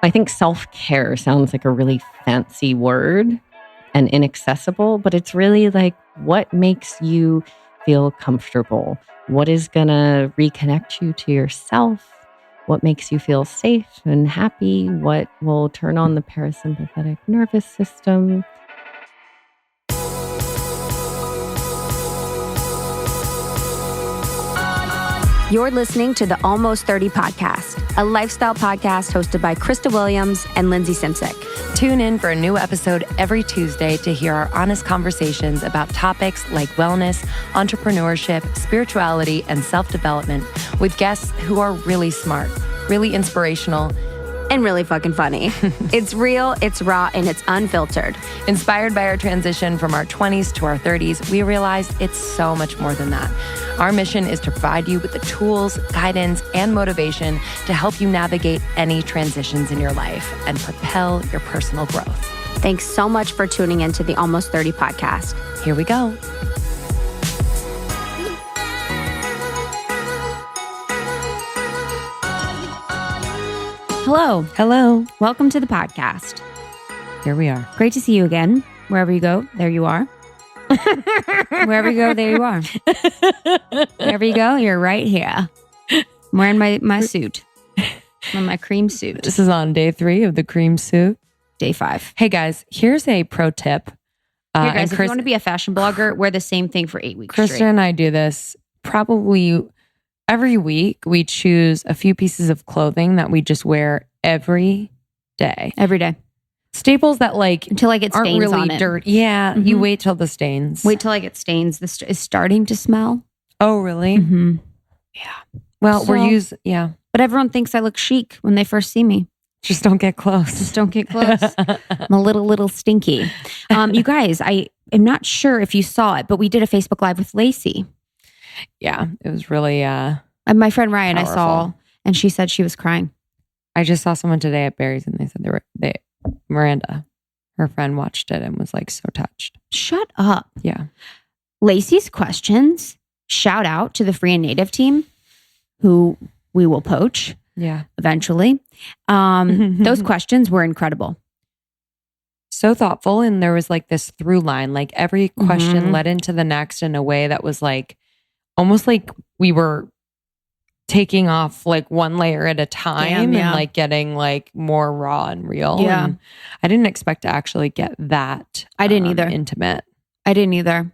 I think self-care sounds like a really fancy word and inaccessible, but it's really like what makes you feel comfortable? What is going to reconnect you to yourself? What makes you feel safe and happy? What will turn on the parasympathetic nervous system? You're listening to the Almost 30 podcast, a lifestyle podcast hosted by Krista Williams and Lindsay Simsick. Tune in for a new episode every Tuesday to hear our honest conversations about topics like wellness, entrepreneurship, spirituality, and self-development with guests who are really smart, really inspirational, and really fucking funny. It's real, it's raw, and it's unfiltered. Inspired by our transition from our 20s to our 30s, we realized it's so much more than that. Our mission is to provide you with the tools, guidance, and motivation to help you navigate any transitions in your life and propel your personal growth. Thanks so much for tuning into the Almost 30 podcast. Here we go. Hello. Hello. Welcome to the podcast. Here we are. Great to see you again. Wherever you go, there you are. Wherever you go, there you are. Wherever you go, you're right here. I'm wearing my suit. My cream suit. This is on day 3 of the cream suit. Day 5. Hey guys, here's a pro tip. Here guys, if you want to be a fashion blogger, wear the same thing for 8 weeks Krista straight. and I do this probably every week. We choose a few pieces of clothing that we just wear every day. Every day. Staples that until I get aren't stains really on it. dirty. Yeah, you wait till the stains. Wait till I get stains. This is starting to smell. Oh, really? Mm-hmm. Yeah. Well, So- But everyone thinks I look chic when they first see me. Just don't get close. Just don't get close. I'm a little stinky. You guys, I am not sure if you saw it, but we did a Facebook Live with Lacey. Yeah, it was really... And my friend Ryan, powerful. I saw, and she said she was crying. I just saw someone today at Barry's and they said Miranda, her friend, watched it and was like so touched. Shut up. Yeah. Lacey's questions, shout out to the Free and Native team, who we will poach eventually. Those questions were incredible. So thoughtful. And there was like this through line, like every question led into the next in a way that was like, almost like we were taking off like one layer at a time and like getting like more raw and real. Yeah. And I didn't expect to actually get that. I didn't either. Intimate. I didn't either.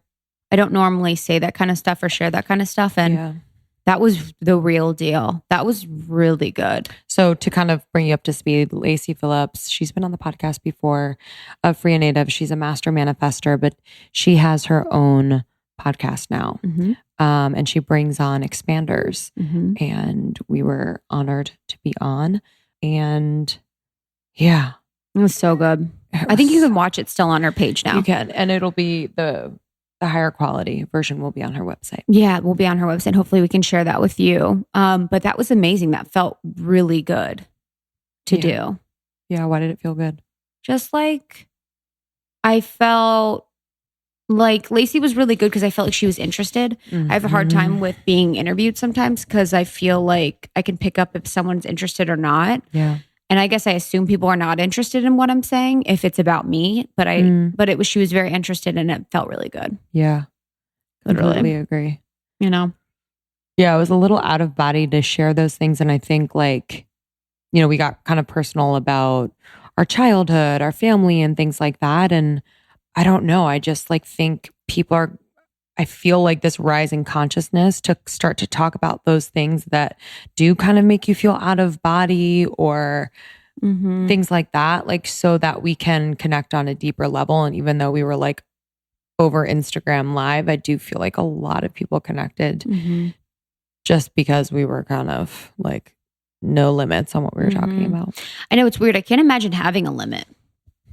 I don't normally say that kind of stuff or share that kind of stuff. And that was the real deal. That was really good. So to kind of bring you up to speed, Lacey Phillips, she's been on the podcast before of Free and Native. She's a master manifester, but she has her own podcast now. And she brings on expanders. And we were honored to be on. And yeah. It was so good. I think you can watch it still on her page now. You can. And it'll be the higher quality version will be on her website. Yeah, it will be on her website. Hopefully we can share that with you. But that was amazing. That felt really good to do. Yeah. Why did it feel good? Just like I felt like Lacey was really good because I felt like she was interested. I have a hard time with being interviewed sometimes because I feel like I can pick up if someone's interested or not. Yeah. And I guess I assume people are not interested in what I'm saying if it's about me. But she was very interested and it felt really good. Yeah. Literally. Completely agree. You know? Yeah, it was a little out of body to share those things. And I think like, you know, we got kind of personal about our childhood, our family and things like that. And I don't know. I just like think I feel like this rise in consciousness to start to talk about those things that do kind of make you feel out of body or things like that, like so that we can connect on a deeper level. And even though we were like over Instagram Live, I do feel like a lot of people connected just because we were kind of like no limits on what we were talking about. I know it's weird. I can't imagine having a limit.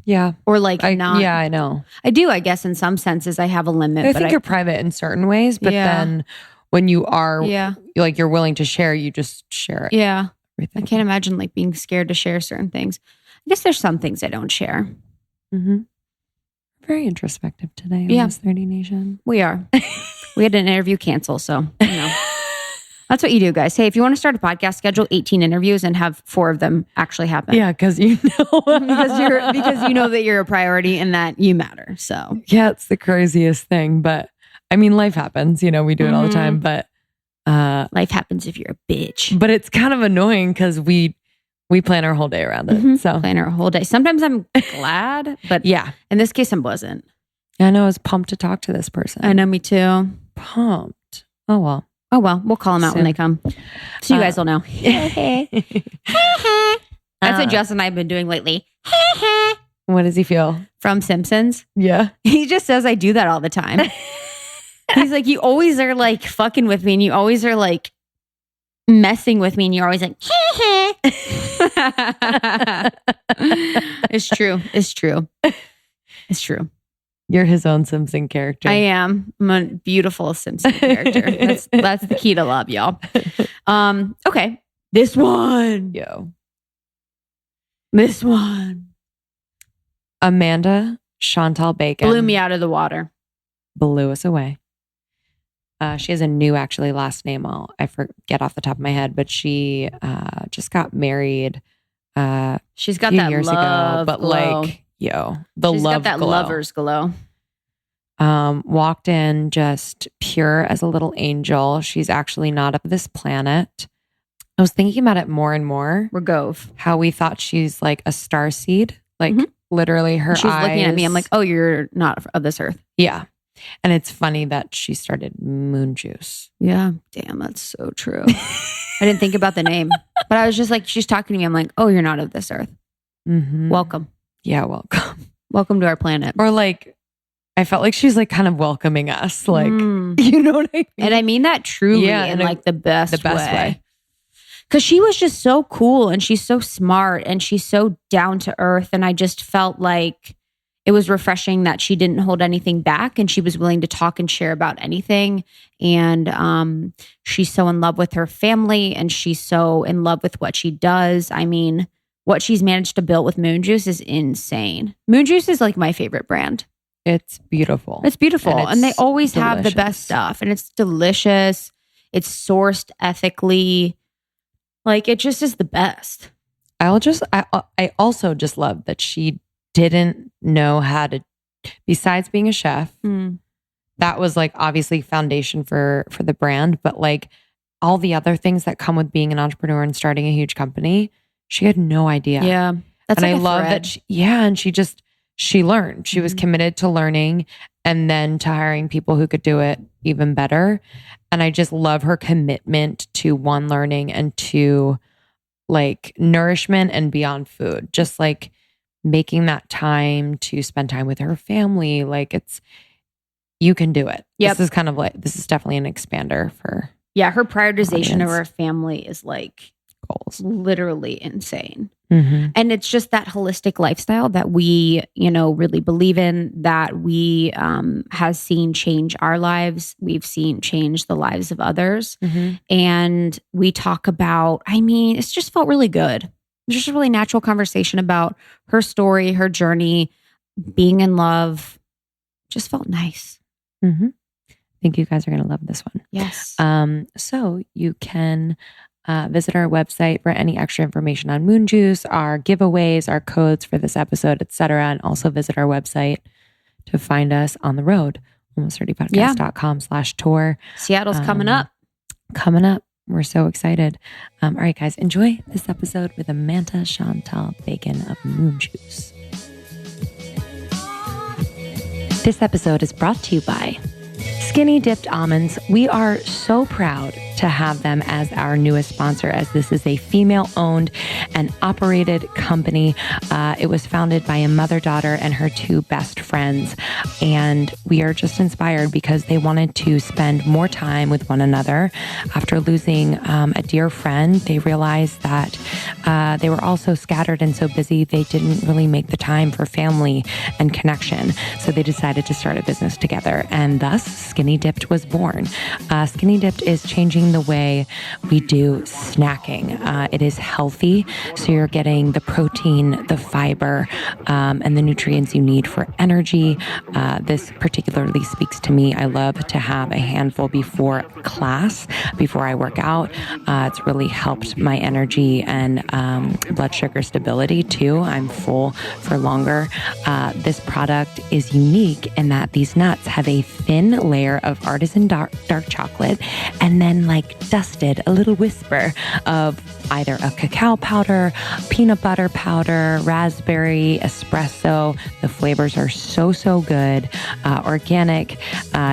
Yeah. Or like not. Yeah, I know. I do, I guess, in some senses I have a limit. I think you're private in certain ways, but then when you are like you're willing to share, you just share it. Yeah. Everything. I can't imagine like being scared to share certain things. I guess there's some things I don't share. Very introspective today on this 30 Nation. We are. We had an interview cancel, so you know. That's what you do, guys. Hey, if you want to start a podcast, schedule 18 interviews and have 4 of them actually happen. Yeah, because you know. because you know that you're a priority and that you matter. So yeah, it's the craziest thing. But I mean, life happens. You know, we do it all the time. But life happens if you're a bitch. But it's kind of annoying because we plan our whole day around it. So plan our whole day. Sometimes I'm glad, but yeah, in this case, I wasn't. I know. I was pumped to talk to this person. I know, me too. Pumped. Oh well. We'll call them out when they come. So you guys will know. That's what Justin and I have been doing lately. What does he feel? From Simpsons. Yeah. He just says I do that all the time. He's like, you always are like fucking with me and you always are like messing with me and you're always like, It's true. It's true. It's true. You're his own Simpson character. I am. I'm a beautiful Simpson character. That's the key to love, y'all. Okay. This one. This one. Amanda Chantal Bacon. Blew me out of the water. Blew us away. She has a new actually last name. I forget off the top of my head, but she just got married She's got few that years love ago. But glow. like, She's love got that glow. lover's glow. Walked in just pure as a little angel. She's actually not of this planet. I was thinking about it more and more. Rogove. How we thought she's like a starseed. Like literally her eyes. She's looking at me. I'm like, oh, you're not of this earth. Yeah. And it's funny that she started Moon Juice. Yeah. Damn, that's so true. I didn't think about the name. But I was just like, she's talking to me. I'm like, oh, you're not of this earth. Welcome. Yeah, welcome. Welcome to our planet. Or like, I felt like she's like kind of welcoming us. Like, you know what I mean? And I mean that truly in like the best way. Because she was just so cool and she's so smart and she's so down to earth. And I just felt like it was refreshing that she didn't hold anything back and she was willing to talk and share about anything. And she's so in love with her family and she's so in love with what she does. I mean, what she's managed to build with Moon Juice is insane. Moon Juice is like my favorite brand. It's beautiful. It's beautiful. And they always have the delicious. best stuff. And it's delicious. It's sourced ethically. Like, it just is the best. I also just love that she didn't know how to, besides being a chef, that was like obviously foundation for the brand. But like all the other things that come with being an entrepreneur and starting a huge company, she had no idea. Yeah. That's and like I love that. And she learned. She was committed to learning and then to hiring people who could do it even better. And I just love her commitment to one, learning, and two, like nourishment and beyond food. Just like making that time to spend time with her family. Like you can do it. Yep. This is definitely an expander for. Yeah. Her prioritization of audience. her family is like Goals. Literally insane. And it's just that holistic lifestyle that we, really believe in, that we has seen change our lives. We've seen change the lives of others. And we talk about, it's just felt really good. It's just a really natural conversation about her story, her journey, being in love. Just felt nice. I think you guys are going to love this one. Yes. So you can visit our website for any extra information on Moon Juice, our giveaways, our codes for this episode, etc. And also visit our website to find us on the road, almost30podcast.com/tour. Seattle's coming up. Coming up. We're so excited. All right, guys, enjoy this episode with Amanda Chantal Bacon of Moon Juice. This episode is brought to you by Skinny Dipped Almonds. We are so proud to have them as our newest sponsor, as this is a female-owned and operated company. It was founded by a mother-daughter and her two best friends. And we are just inspired because they wanted to spend more time with one another. After losing a dear friend, they realized that they were all so scattered and so busy, they didn't really make the time for family and connection. So they decided to start a business together. And thus, Skinny Dipped was born. Skinny Dipped is changing changing the way we do snacking. It is healthy, so you're getting the protein, the fiber, and the nutrients you need for energy. This particularly speaks to me. I love to have a handful before class, before I work out. It's really helped my energy and blood sugar stability too. I'm full for longer. This product is unique in that these nuts have a thin layer of artisan dark chocolate and then like dusted a little whisper of either a cacao powder, peanut butter powder, raspberry, espresso. The flavors are so good. Organic.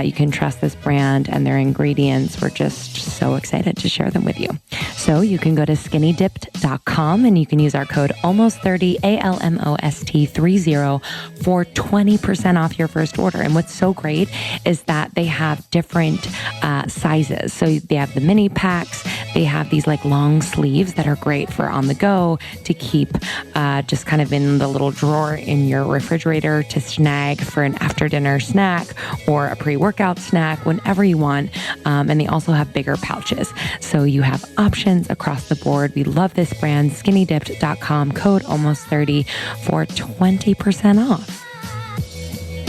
You can trust this brand and their ingredients. We're just so excited to share them with you. So you can go to skinnydipped.com and you can use our code almost30 ALMOST30 for 20% off your first order. And what's so great is that they have different sizes. So they have the mini packs. They have these like long sleeves that are great for on the go to keep just kind of in the little drawer in your refrigerator to snag for an after dinner snack or a pre-workout snack whenever you want. And they also have bigger pouches. So you have options across the board. We love this brand, skinnydipped.com, code almost30 for 20% off.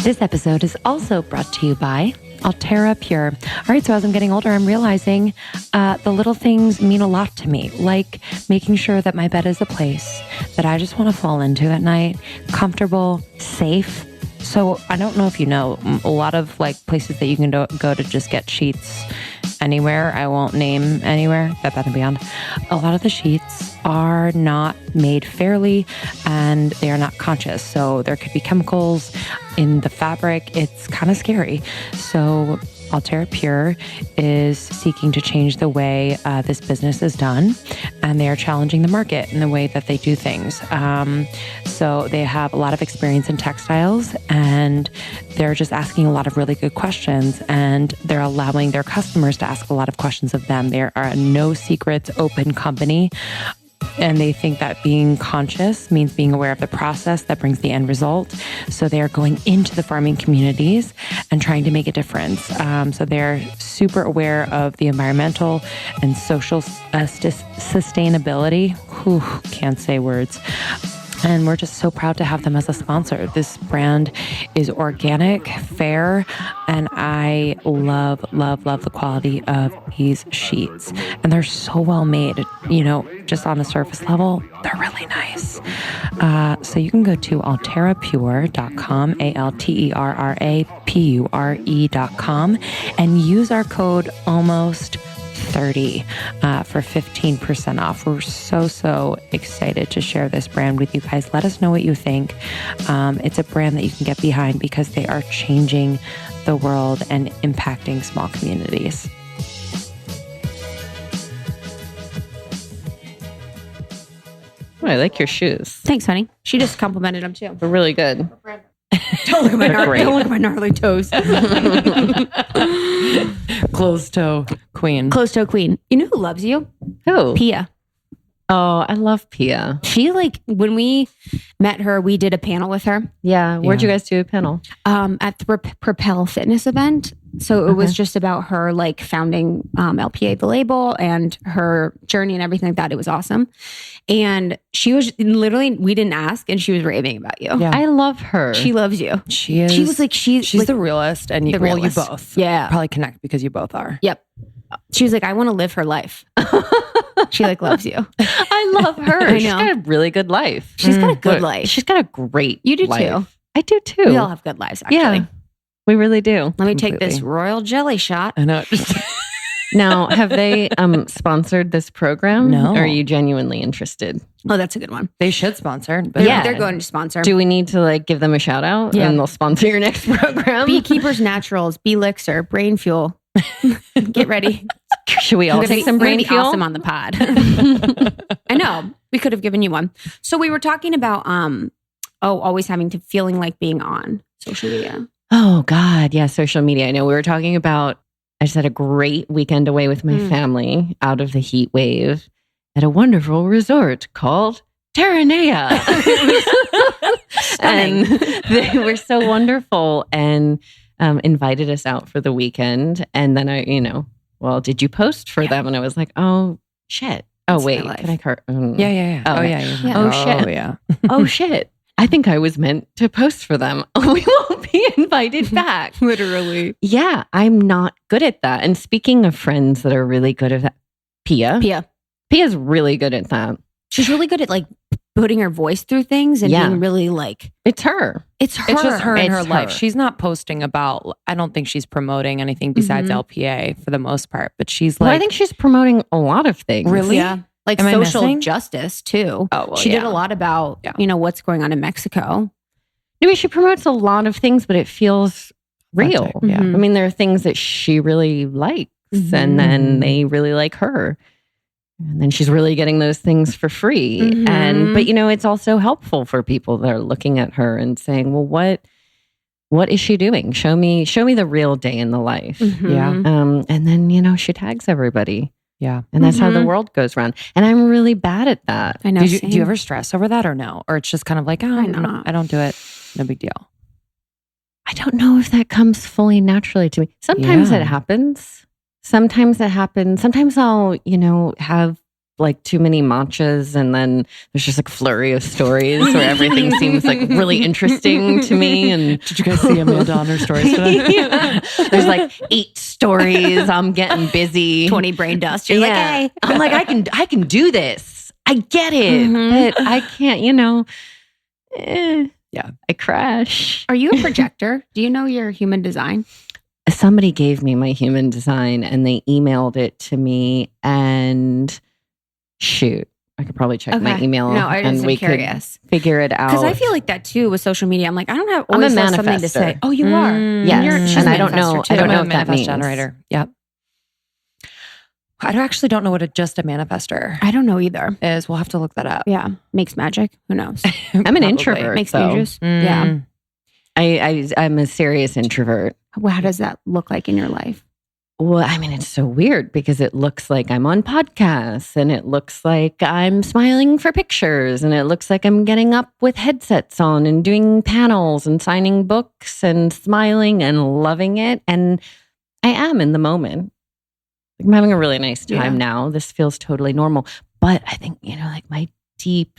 This episode is also brought to you by Altera Pure. All right, so as I'm getting older, I'm realizing the little things mean a lot to me, like making sure that my bed is a place that I just want to fall into at night, comfortable, safe. So I don't know if you know, a lot of like places that you can go to just get sheets anywhere. I won't name anywhere, Bed Bath & Beyond. A lot of the sheets are not made fairly and they are not conscious. So there could be chemicals in the fabric. It's kind of scary. So Altera Pure is seeking to change the way this business is done, and they are challenging the market in the way that they do things. So they have a lot of experience in textiles, and they're just asking a lot of really good questions, and they're allowing their customers to ask a lot of questions of them. They are a no secrets open company. And they think that being conscious means being aware of the process that brings the end result. So they are going into the farming communities and trying to make a difference. So they're super aware of the environmental and social sustainability. Whew, can't say words. And we're just so proud to have them as a sponsor. This brand is organic, fair, and I love the quality of these sheets. And they're so well made, just on the surface level, they're really nice. So you can go to alterapure.com, ALTERRAPURE.com, and use our code almost30 for 15% off. We're so excited to share this brand with you guys. Let us know what you think. It's a brand that you can get behind because they are changing the world and impacting small communities. Oh, I like your shoes. Thanks, honey. She just complimented them too. They're really good. Don't look at my gnarly toes. Closed toe queen. Closed toe queen. You know who loves you? Who? Pia. Oh, I love Pia. She when we met her, we did a panel with her. Yeah. Where'd you guys do a panel? At the Propel Fitness event. So it was just about her founding LPA, the label, and her journey and everything like that. It was awesome. And she was literally, we didn't ask, and she was raving about you. Yeah. I love her. She loves you. She is. She was she's the realest, and you both. Yeah. Probably connect because you both are. Yep. She was like, I want to live her life. She loves you. I love her. I know. She's got a really good life. She's got a good life. She's got a great You do life. too. I do too. We all have good lives, actually. Yeah, we really do. Let me take this royal jelly shot. I know. Now, have they sponsored this program? No. Or are you genuinely interested? Oh, that's a good one. They should sponsor. But They're going to sponsor. Do we need to give them a shout out? Yeah. And they'll sponsor your next program? Beekeepers Naturals, Belixir, Brain Fuel. Get ready. Should we all take some brain fuel? Awesome on the pod. I know. We could have given you one. So we were talking about always feeling like being on social media. Oh God, yeah, social media. I know we were talking about. I just had a great weekend away with my family out of the heat wave at a wonderful resort called Terranea. And they were so wonderful and invited us out for the weekend. And then well, did you post for them? And I was like, oh, shit. Oh, That's my wait. life. Can I Yeah. Oh, yeah. Oh, shit. Oh, yeah. Oh, shit. I think I was meant to post for them. We won't be invited back. Literally. Yeah, I'm not good at that. And speaking of friends that are really good at that, Pia's really good at that. She's really good at like putting her voice through things and Yeah. being really like, It's her. it's her. It's just her in It's her life. her. She's not posting about, I don't think she's promoting anything besides LPA for the most part, but she's like. Well, I think she's promoting a lot of things. Really? Yeah. Like Am I social missing? justice too. Oh, well, she did yeah. a lot about, Yeah. what's going on in Mexico. I mean, she promotes a lot of things, but it feels real. Authentic, yeah. I mean, there are things that she really likes, and then they really like her. And then she's really getting those things for free. But it's also helpful for people that are looking at her and saying, well, what is she doing? Show me the real day in the life. Yeah. And then, she tags everybody. Yeah. And that's how the world goes around. And I'm really bad at that. I know. Do you ever stress over that or no? Or it's just kind of like, oh, know. I don't do it. No big deal. I don't know if that comes fully naturally to me. Sometimes Yeah. it happens. Sometimes I'll, have like too many matchas, and then there's just like a flurry of stories where everything seems like really interesting to me. And Did you guys see Amanda on her stories today? Yeah. There's like 8 stories. I'm getting busy. 20 brain dust. You're like, hey. I'm like, I can do this. I get it, but I can't. Yeah. I crash. Are you a projector? Do you know your human design? Somebody gave me my human design and they emailed it to me, and shoot, I could probably check my email. No, I and just we curious. could figure it out. Because I feel like that too with social media. I'm like, I don't have I'm a always have something to say. manifester. Oh, you are. Yes, She's and a I don't know. manifester, too. I don't know I'm a what that manifest means. generator. Yep. I actually don't know what just a manifester I don't know either. is. We'll have to look that up. Yeah. Makes magic. Who knows? I'm an Probably. introvert. Makes though. me juice. Yeah. I'm a serious introvert. Well, how does that look like in your life? Well, I mean, it's so weird because it looks like I'm on podcasts, and it looks like I'm smiling for pictures, and it looks like I'm getting up with headsets on and doing panels and signing books and smiling and loving it. And I am in the moment. I'm having a really nice time now. This feels totally normal. But I think, like my deep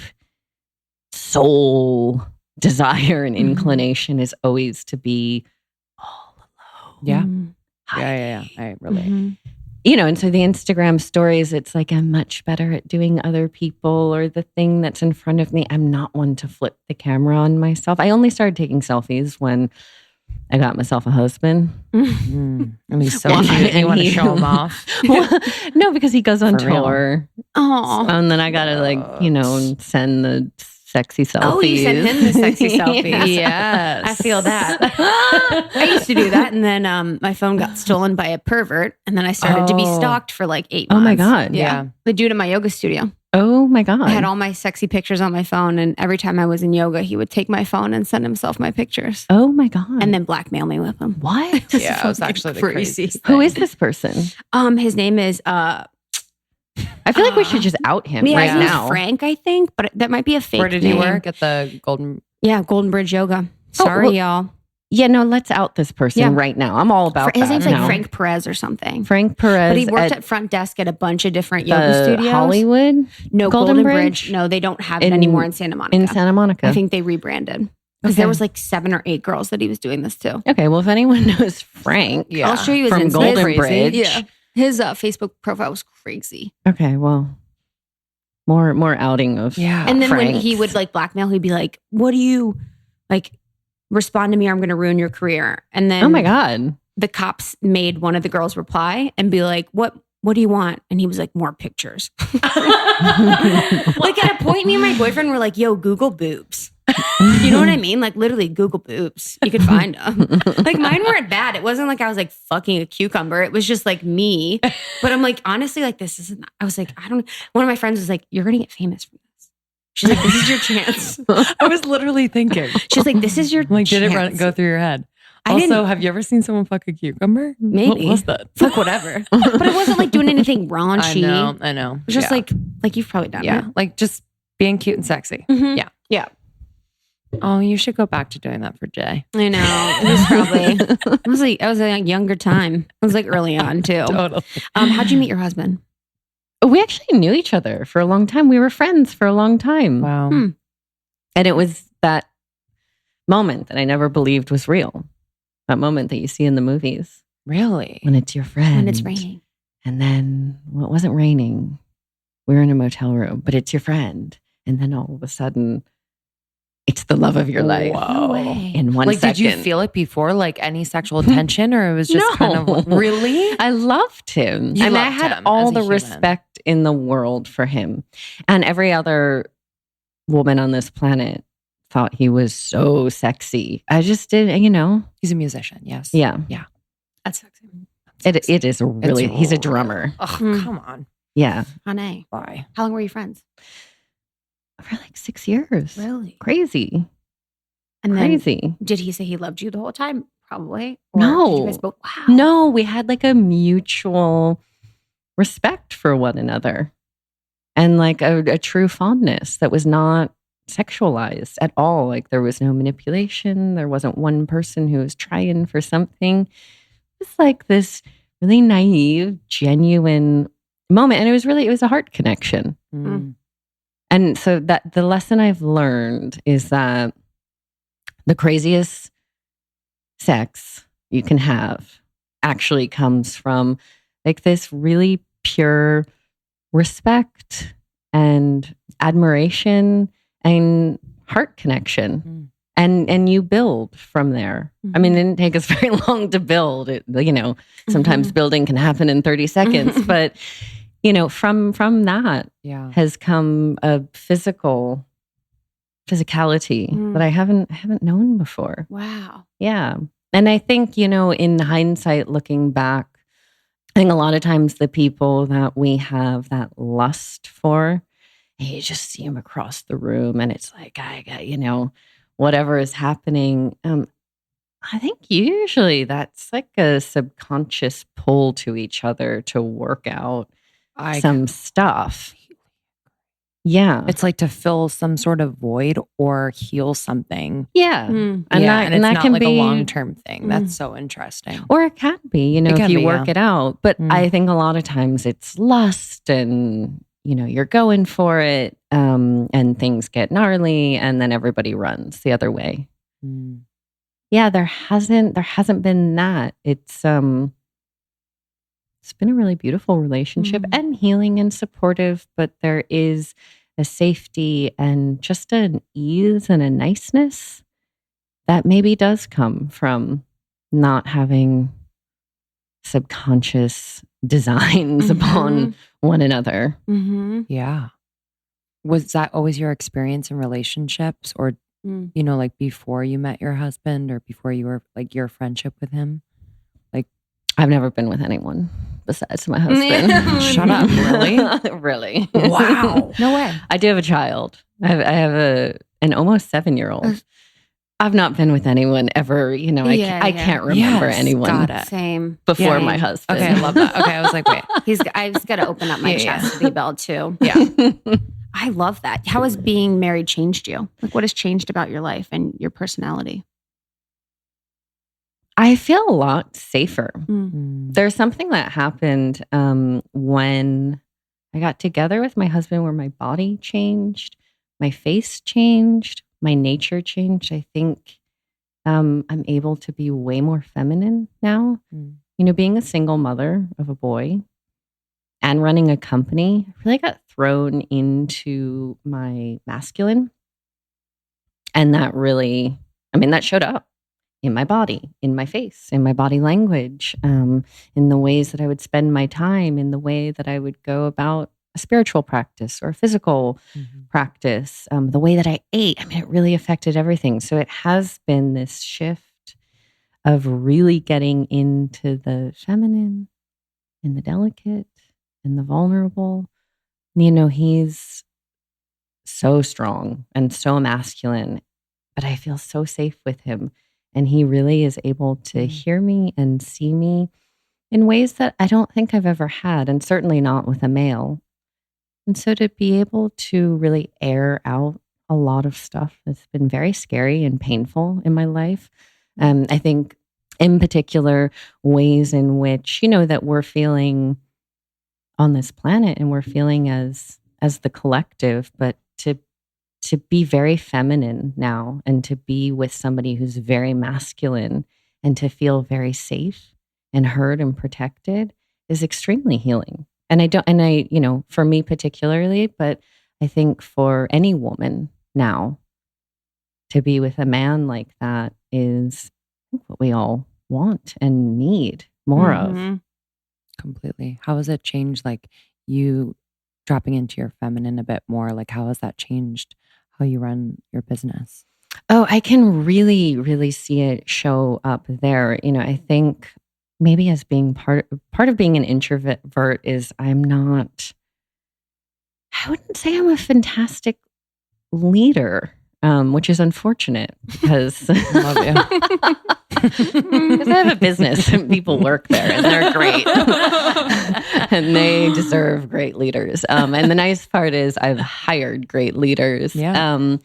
soul desire and inclination is always to be all alone. Yeah. Yeah. I relate. And so the Instagram stories, it's like I'm much better at doing other people or the thing that's in front of me. I'm not one to flip the camera on myself. I only started taking selfies when I got myself a husband. And he's so cute. And you want to show him off? Well, no, because he goes on For real. tour. Oh. And then I got to send the sexy selfies. Oh, you sent him the sexy selfies. Yes. I feel that. I used to do that. And then my phone got stolen by a pervert. And then I started to be stalked for like 8 months. Oh my God. Yeah. The dude in my yoga studio. Oh my God. I had all my sexy pictures on my phone. And every time I was in yoga, he would take my phone and send himself my pictures. Oh my God. And then blackmail me with them. What? Yeah, it was actually the craziest thing. Who is this person? His name is I feel like we should just out him right his name's now. Frank, I think, but that might be a fake Where did name. he work? At the Golden? Yeah, Golden Bridge Yoga. Sorry, y'all. Yeah, no, let's out this person right now. I'm all about His that. name's like now. Frank Perez or something. Frank Perez. But he worked at front desk at a bunch of different yoga the studios. Hollywood? No, Golden Golden Bridge? Bridge. No, they don't have it anymore in Santa Monica. In Santa Monica. I think they rebranded. Because there was like 7 or 8 girls that he was doing this to. Okay, well, if anyone knows Frank I'll show you his from Insta. Golden Crazy. Bridge. Yeah. His Facebook profile was crazy. Okay, well, more outing of And then when Franks. he would like blackmail, he'd be like, what do you, like, respond to me or I'm going to ruin your career. And then oh my God. the cops made one of the girls reply and be like, what do you want? And he was like, more pictures. Like at a point, me and my boyfriend were like, yo, Google boobs. You know what I mean? Like literally Google boobs. You could find them. Like mine weren't bad. It wasn't like I was like fucking a cucumber. It was just like me. But I'm like, honestly, like this isn't, I was like, one of my friends was like, you're going to get famous from this. She's like, this is your chance. I was literally thinking. She's like, this is your Like, did chance. it go through your head? I Also, didn't- have you ever seen someone fuck a cucumber? Maybe. What was that? Fuck whatever. But it wasn't like doing anything raunchy. I know. It was just like you've probably done yeah, it. like just being cute and sexy. Mhm. Yeah. Yeah. Oh, you should go back to doing that for Jay. I know. It was probably, I was a younger time. I was like early on too. Totally. How'd you meet your husband? We actually knew each other for a long time. We were friends for a long time. Wow. And it was that moment that I never believed was real. That moment that you see in the movies. Really? When it's your friend. When it's raining. And then, well, it wasn't raining. We were in a motel room, but it's your friend. And then all of a sudden, it's the love of your life. Whoa. No way. In one Like, second. did you feel it before? Like any sexual tension, or it was just kind of really? I loved him. You and I loved had him all as a the human. respect in the world for him. And every other woman on this planet thought he was so sexy. I just didn't, He's a musician. Yes. Yeah. That's sexy. It is really, he's a drummer. Oh, Mm. come on. Yeah. Honey. Why? How long were you friends? For like 6 years. Really? Crazy. And then Crazy. did he say he loved you the whole time? Probably. Or No. Did you guys both, wow. No, we had like a mutual respect for one another and like a true fondness that was not sexualized at all. Like there was no manipulation. There wasn't one person who was trying for something. It's like this really naive, genuine moment. And it was a heart connection. Mm. And so that the lesson I've learned is that the craziest sex you can have actually comes from like this really pure respect and admiration and heart connection. Mm. And you build from there. I mean, it didn't take us very long to build it. Sometimes building can happen in 30 seconds, but from that Yeah. has come a physicality that I haven't known before. Wow. Yeah. And I think, in hindsight, looking back, I think a lot of times the people that we have that lust for, you just see them across the room and it's like, I got, whatever is happening. I think usually that's like a subconscious pull to each other to work out some stuff. Yeah. It's like to fill some sort of void or heal something. Yeah. Mm. And And it's that not can like be a long-term thing. Mm. That's so interesting. or it can be, It if can you be, work yeah. it out. But Mm. I think a lot of times it's lust and, you're going for it and things get gnarly and then everybody runs the other way. Mm. Yeah, there hasn't been that. It's been a really beautiful relationship and healing and supportive, but there is a safety and just an ease and a niceness that maybe does come from not having subconscious designs upon one another. Mm-hmm. Yeah. Was that always your experience in relationships or, like before you met your husband or before you were like your friendship with him? I've never been with anyone besides my husband. Shut up. Really? Really? Wow. No way. I do have a child. I have an almost 7-year-old. I've not been with anyone ever. I can't remember Yes, anyone got it. Same. before Yeah. my husband. Okay, I love that. Okay, I was like, wait. I've got to open up my chastity belt too. Yeah. I love that. How has being married changed you? Like what has changed about your life and your personality? I feel a lot safer. Mm. There's something that happened when I got together with my husband where my body changed, my face changed, my nature changed. I think I'm able to be way more feminine now. Being a single mother of a boy and running a company, I really got thrown into my masculine. And that really, that showed up in my body, in my face, in my body language, in the ways that I would spend my time, in the way that I would go about a spiritual practice or a physical practice, the way that I ate. It really affected everything. So it has been this shift of really getting into the feminine and the delicate and the vulnerable. He's so strong and so masculine, but I feel so safe with him. And he really is able to hear me and see me in ways that I don't think I've ever had, and certainly not with a male. And so to be able to really air out a lot of stuff that's been very scary and painful in my life. I think in particular ways in which, that we're feeling on this planet and we're feeling as the collective, but to be very feminine now and to be with somebody who's very masculine and to feel very safe and heard and protected is extremely healing. And I, for me particularly, but I think for any woman now to be with a man like that is what we all want and need more of. Completely. How has it changed, like you dropping into your feminine a bit more? Like how has that changed how you run your business? Oh, I can really, really see it show up there. I think maybe as being part of being an introvert is I wouldn't say I'm a fantastic leader, which is unfortunate because Love you. Because I have a business and people work there and they're great and they deserve great leaders. And the nice part is I've hired great leaders. Yeah.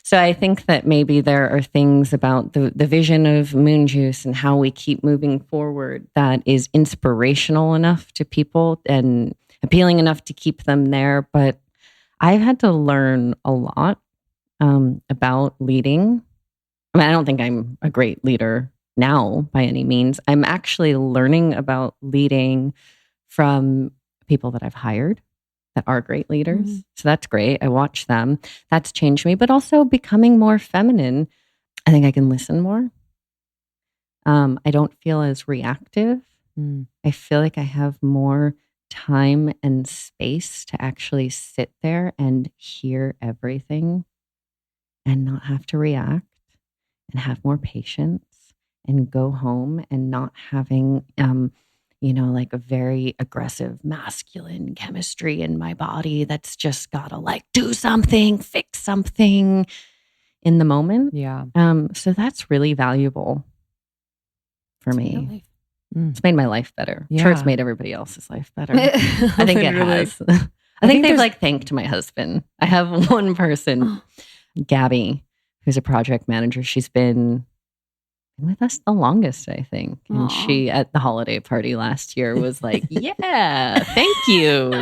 So I think that maybe there are things about the vision of Moon Juice and how we keep moving forward that is inspirational enough to people and appealing enough to keep them there. But I've had to learn a lot about leading. I mean, I don't think I'm a great leader now by any means. I'm actually learning about leading from people that I've hired that are great leaders. So that's great. I watch them. That's changed me, but also becoming more feminine. I think I can listen more. I don't feel as reactive. I feel like I have more time and space to actually sit there and hear everything and not have to react and have more patience and go home and not having, like a very aggressive masculine chemistry in my body that's just gotta like do something, fix something in the moment. Yeah. So that's really valuable for me. It's made my life better. Yeah. Sure, it's made everybody else's life better. I think it has. I think they've like thanked my husband. I have one person, Gabby, who's a project manager. She's been with us the longest, I think. And she, at the holiday party last year, was like, yeah, thank you.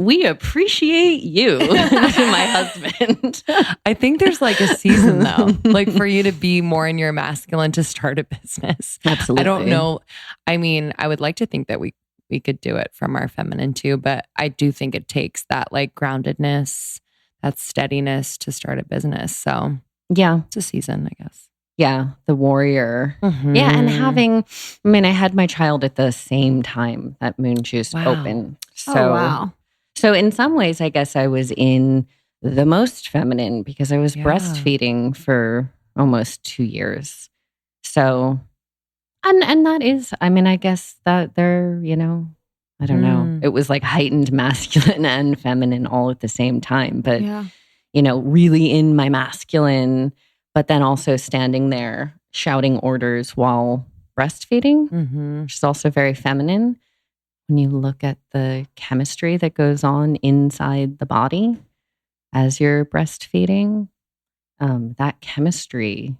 We appreciate you to my husband. I think there's like a season though, like for you to be more in your masculine to start a business. Absolutely. I don't know. I mean, I would like to think that we could do it from our feminine too, but I do think it takes that like groundedness, that steadiness to start a business. So yeah, it's a season, I guess. Yeah, the warrior. Yeah, and I had my child at the same time that Moon Juice opened. So, So in some ways, I guess I was in the most feminine because I was breastfeeding for almost 2 years. So, and that is, I guess that they're, I don't know. It was like heightened masculine and feminine all at the same time. But, really in my masculine, but then also standing there shouting orders while breastfeeding, which is also very feminine. When you look at the chemistry that goes on inside the body as you're breastfeeding, that chemistry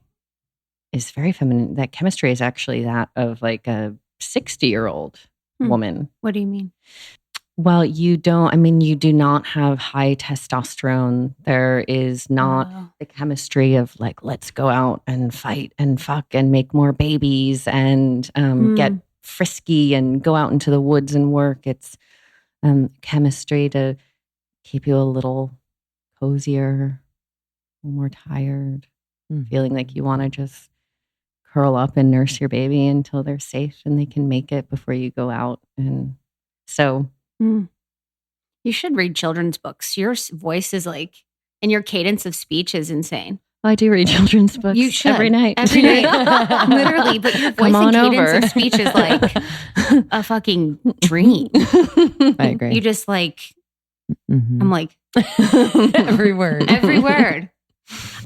is very feminine. That chemistry is actually that of like a 60-year-old woman. What do you mean? Well, you do not have high testosterone. There is not the chemistry of like, let's go out and fight and fuck and make more babies and get frisky and go out into the woods and work. It's chemistry to keep you a little cozier, a little more tired, feeling like you want to just curl up and nurse your baby until they're safe and they can make it before you go out. And so... You should read children's books. Your voice is like, and your cadence of speech is insane. I do read children's books every night. Every night. Literally. But your voice and cadence of speech is like a fucking dream. I agree. You just like, I'm like, every word. Every word.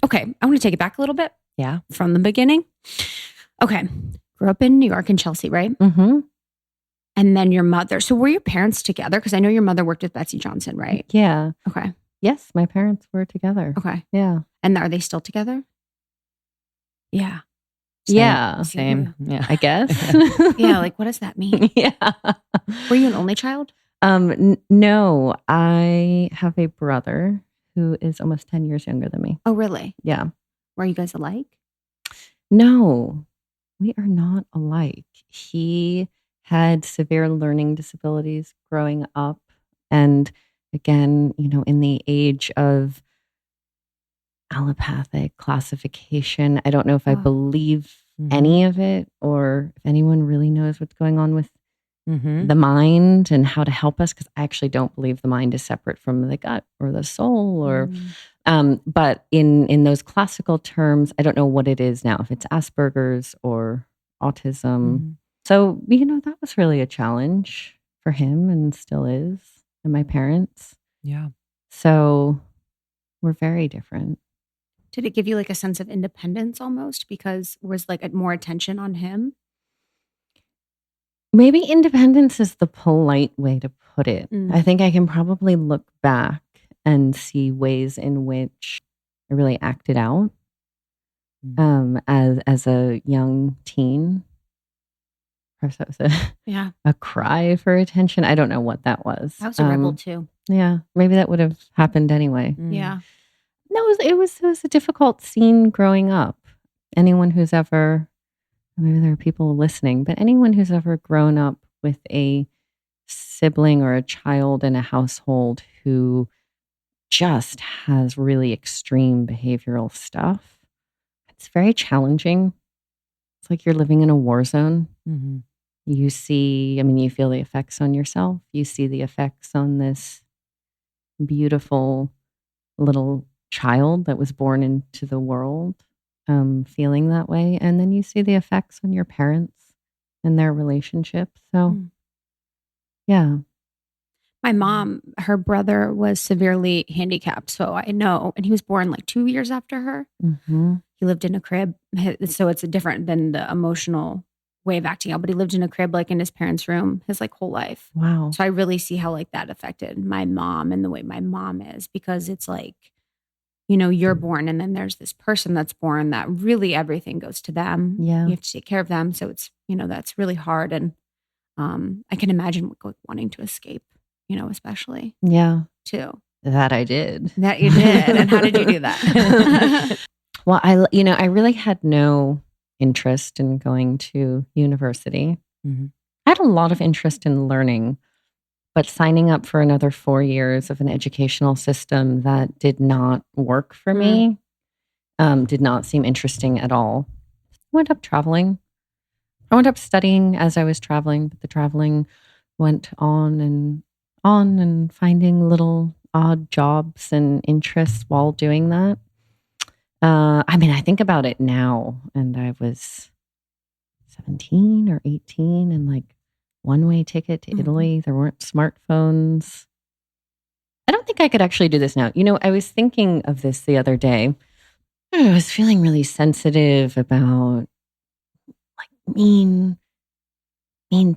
Okay. I want to take it back a little bit. Yeah. From the beginning. Okay. Grew up in New York and Chelsea, right? Mm-hmm. And then your mother. So were your parents together? Because I know your mother worked with Betsy Johnson, right? Yeah. Okay. Yes, my parents were together. Okay. Yeah. And are they still together? Yeah. Same. Yeah. I guess. Yeah. Like, what does that mean? Yeah. Were you an only child? No, I have a brother who is almost 10 years younger than me. Oh, really? Yeah. Were you guys alike? No, we are not alike. He had severe learning disabilities growing up. And again, in the age of allopathic classification, I don't know if I believe any of it or if anyone really knows what's going on with the mind and how to help us, because I actually don't believe the mind is separate from the gut or the soul or but in those classical terms, I don't know what it is now, if it's Asperger's or autism. So, that was really a challenge for him and still is, and my parents. Yeah. So we're very different. Did it give you like a sense of independence almost because was like more attention on him? Maybe independence is the polite way to put it. I think I can probably look back and see ways in which I really acted out as a young teen. Perhaps that was a cry for attention. I don't know what that was. I was a rebel too. Yeah, maybe that would have happened anyway. Yeah. No, it was a difficult scene growing up. Anyone who's ever, maybe there are people listening, but anyone who's ever grown up with a sibling or a child in a household who just has really extreme behavioral stuff, it's very challenging. It's like you're living in a war zone. You see, you feel the effects on yourself. You see the effects on this beautiful little child that was born into the world, feeling that way. And then you see the effects on your parents and their relationship. So, yeah. My mom, her brother was severely handicapped. So I know, and he was born like 2 years after her. He lived in a crib. So it's different than the emotional way of acting out, but he lived in a crib, like in his parents' room, his like whole life. Wow. So I really see how like that affected my mom and the way my mom is, because it's like, you're born and then there's this person that's born that really everything goes to them. Yeah. You have to take care of them. So it's, that's really hard. And I can imagine wanting to escape, especially. Yeah. Too. That I did. That you did. And how did you do that? Well, I really had no interest in going to university. I had a lot of interest in learning, but signing up for another 4 years of an educational system that did not work for me, did not seem interesting at all. I went up traveling. I went up studying as I was traveling, but the traveling went on and finding little odd jobs and interests while doing that. I think about it now, and I was 17 or 18 and like one-way ticket to Italy. There weren't smartphones. I don't think I could actually do this now. I was thinking of this the other day. I was feeling really sensitive about like mean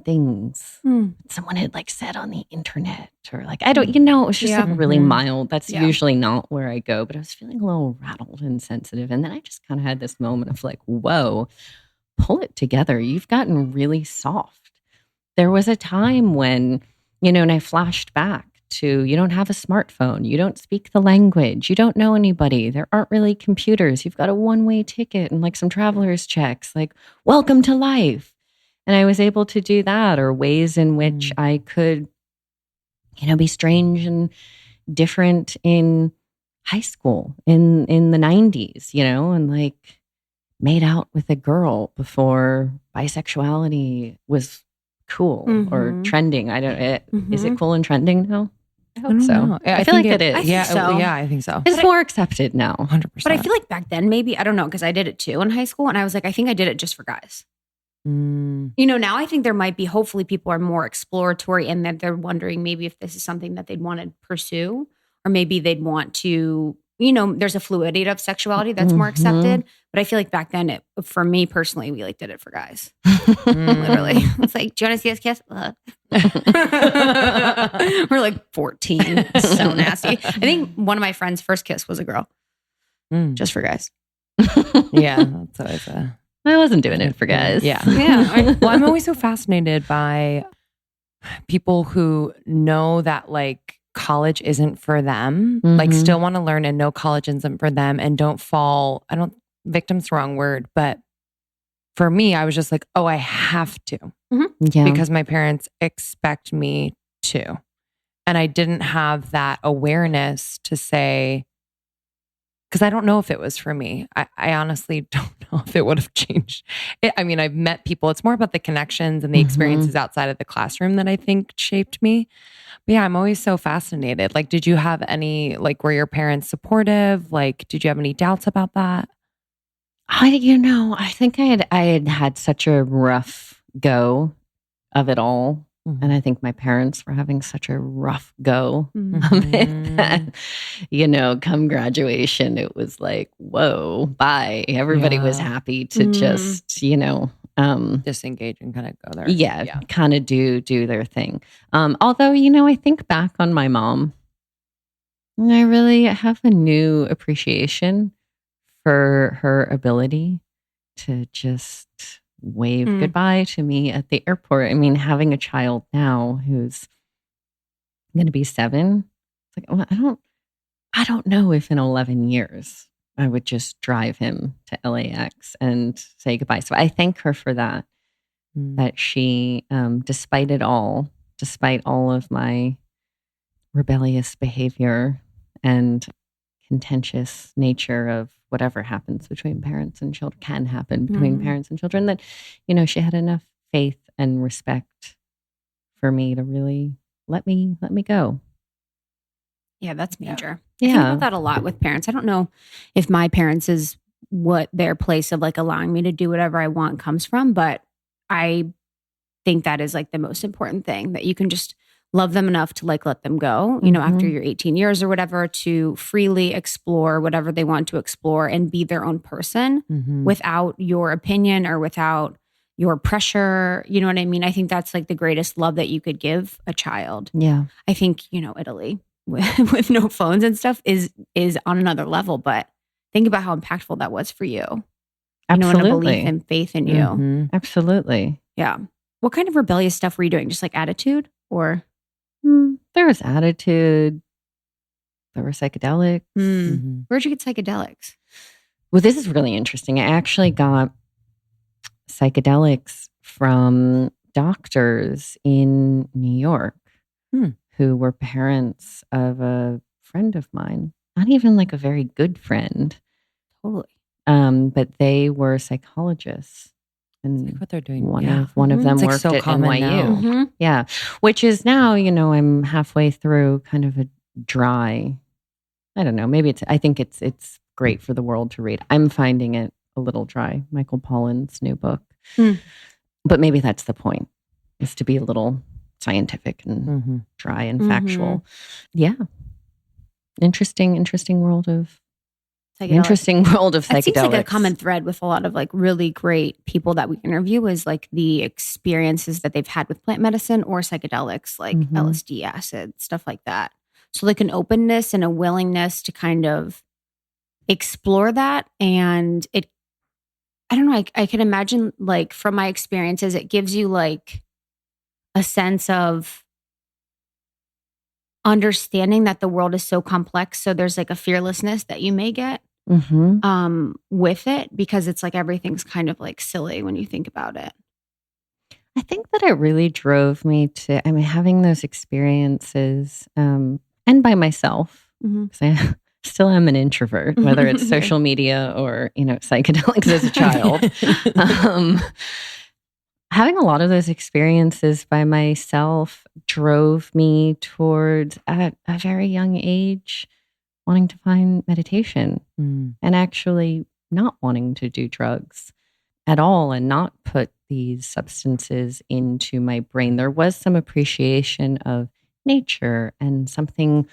things someone had like said on the internet, or like, I don't, it was just like really mild. That's usually not where I go, but I was feeling a little rattled and sensitive. And then I just kind of had this moment of like, whoa, pull it together. You've gotten really soft. There was a time when, and I flashed back to, you don't have a smartphone. You don't speak the language. You don't know anybody. There aren't really computers. You've got a one-way ticket and like some traveler's checks, like, welcome to life. And I was able to do that, or ways in which I could, be strange and different in high school in the 90s, and like made out with a girl before bisexuality was cool or trending. I don't, is it cool and trending now? I hope so. I feel like it is. I think so. It's more accepted now. 100%. But I feel like back then, maybe, I don't know, because I did it too in high school. And I was like, I think I did it just for guys. Now I think there might be, hopefully people are more exploratory and that they're wondering maybe if this is something that they'd want to pursue, or maybe they'd want to, there's a fluidity of sexuality that's more accepted. But I feel like back then, for me personally, we like did it for guys. Literally. It's like, do you want to see us kiss? We're like 14. So nasty. I think one of my friends' first kiss was a girl. Just for guys. Yeah. That's always I wasn't doing it for guys. Yeah. Yeah. Well, I'm always so fascinated by people who know that like college isn't for them, like still want to learn and know college isn't for them and don't fall, victim's the wrong word, but for me, I was just like, oh, I have to because my parents expect me to. And I didn't have that awareness to say, because I don't know if it was for me. I honestly don't know if it would have changed. I've met people. It's more about the connections and the experiences outside of the classroom that I think shaped me. But yeah, I'm always so fascinated. Like, did you have any, like, were your parents supportive? Like, did you have any doubts about that? I think I had such a rough go of it all. And I think my parents were having such a rough go of it that, come graduation, it was like, whoa, bye. Everybody was happy to just, disengage and kind of go there. Yeah. Kind of do their thing. Although, I think back on my mom, and I really have a new appreciation for her ability to just wave goodbye to me at the airport. Having a child now who's going to be 7, it's like, well, I don't know if in 11 years I would just drive him to LAX and say goodbye. So I thank her for that, that she, despite all of my rebellious behavior and contentious nature of whatever happens between parents and children, can happen between parents and children, that, she had enough faith and respect for me to really let me go. Yeah, that's major. Yeah. I think about that a lot with parents. I don't know if my parents is what their place of like allowing me to do whatever I want comes from, but I think that is like the most important thing, that you can just love them enough to like let them go, after your 18 years or whatever, to freely explore whatever they want to explore and be their own person without your opinion or without your pressure. You know what I mean? I think that's like the greatest love that you could give a child. Yeah. I think, Italy with no phones and stuff is on another level, but think about how impactful that was for you. Absolutely. And a belief and faith in you. Absolutely. Yeah. What kind of rebellious stuff were you doing? Just like attitude or? There was attitude. There were psychedelics. Where'd you get psychedelics? Well, this is really interesting. I actually got psychedelics from doctors in New York who were parents of a friend of mine. Not even like a very good friend. Totally. But they were psychologists. And like what they're doing. One of them worked at NYU. Yeah. Which is now, I'm halfway through kind of a dry, I don't know, maybe I think it's great for the world to read. I'm finding it a little dry. Michael Pollan's new book. But maybe that's the point, is to be a little scientific and dry and factual. Yeah. Interesting world of psychedelics. It seems like a common thread with a lot of like really great people that we interview is like the experiences that they've had with plant medicine or psychedelics, like LSD, acid, stuff like that. So like an openness and a willingness to kind of explore that. And I don't know, I can imagine like from my experiences, it gives you like a sense of understanding that the world is so complex. So there's like a fearlessness that you may get with it, because it's like everything's kind of like silly when you think about it. I think that it really drove me to, having those experiences and by myself, because I still am an introvert, whether it's social media or, psychedelics as a child. Having a lot of those experiences by myself drove me towards, at a very young age, wanting to find meditation and actually not wanting to do drugs at all and not put these substances into my brain. There was some appreciation of nature and something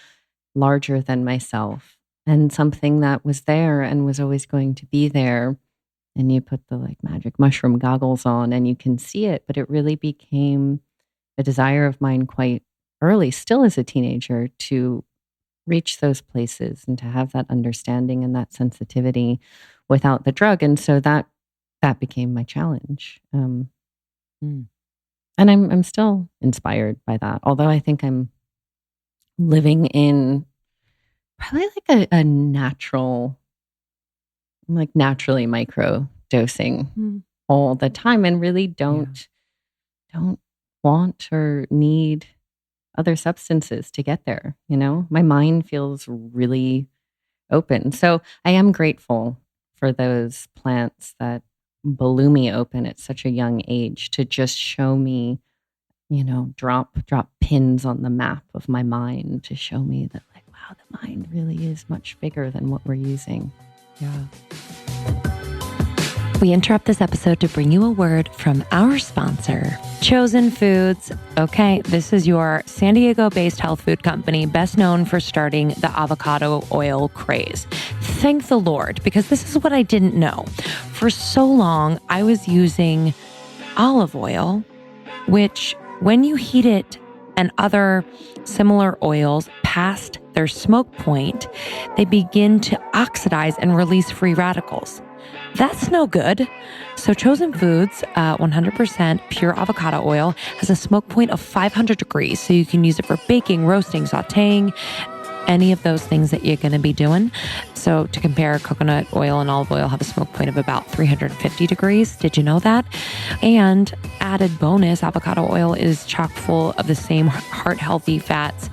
larger than myself. and something that was there and was always going to be there. And you put the like magic mushroom goggles on and you can see it, but it really became a desire of mine quite early, still as a teenager, to reach those places and to have that understanding and that sensitivity without the drug. And so that became my challenge. And I'm still inspired by that. Although I think I'm living in probably like a natural, like naturally micro dosing all the time, and really don't want or need other substances to get there. My mind feels really open. So I am grateful for those plants that blew me open at such a young age to just show me, drop pins on the map of my mind to show me that like, wow, the mind really is much bigger than what we're using. Yeah. We interrupt this episode to bring you a word from our sponsor, Chosen Foods. Okay, this is your San Diego-based health food company, best known for starting the avocado oil craze. Thank the Lord, because this is what I didn't know. For so long, I was using olive oil, which when you heat it and other similar oils past their smoke point, they begin to oxidize and release free radicals. That's no good. So Chosen Foods, 100% pure avocado oil, has a smoke point of 500 degrees. So you can use it for baking, roasting, sauteing, any of those things that you're going to be doing. So to compare, coconut oil and olive oil have a smoke point of about 350 degrees. Did you know that? And added bonus, avocado oil is chock full of the same heart healthy fats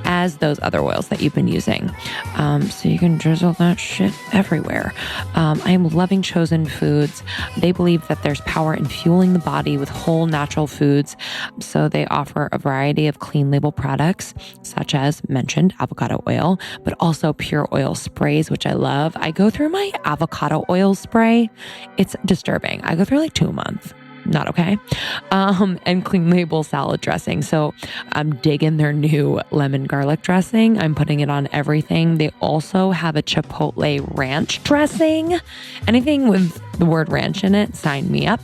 as those other oils that you've been using. So you can drizzle that shit everywhere. I am loving Chosen Foods. They believe that there's power in fueling the body with whole natural foods. So they offer a variety of clean label products, such as mentioned avocado oil, but also pure oil sprays, which I love. I go through my avocado oil spray. It's disturbing. I go through like 2 a month. Not okay. And clean label salad dressing. So I'm digging their new lemon garlic dressing. I'm putting it on everything. They also have a chipotle ranch dressing. Anything with the word ranch in it, sign me up.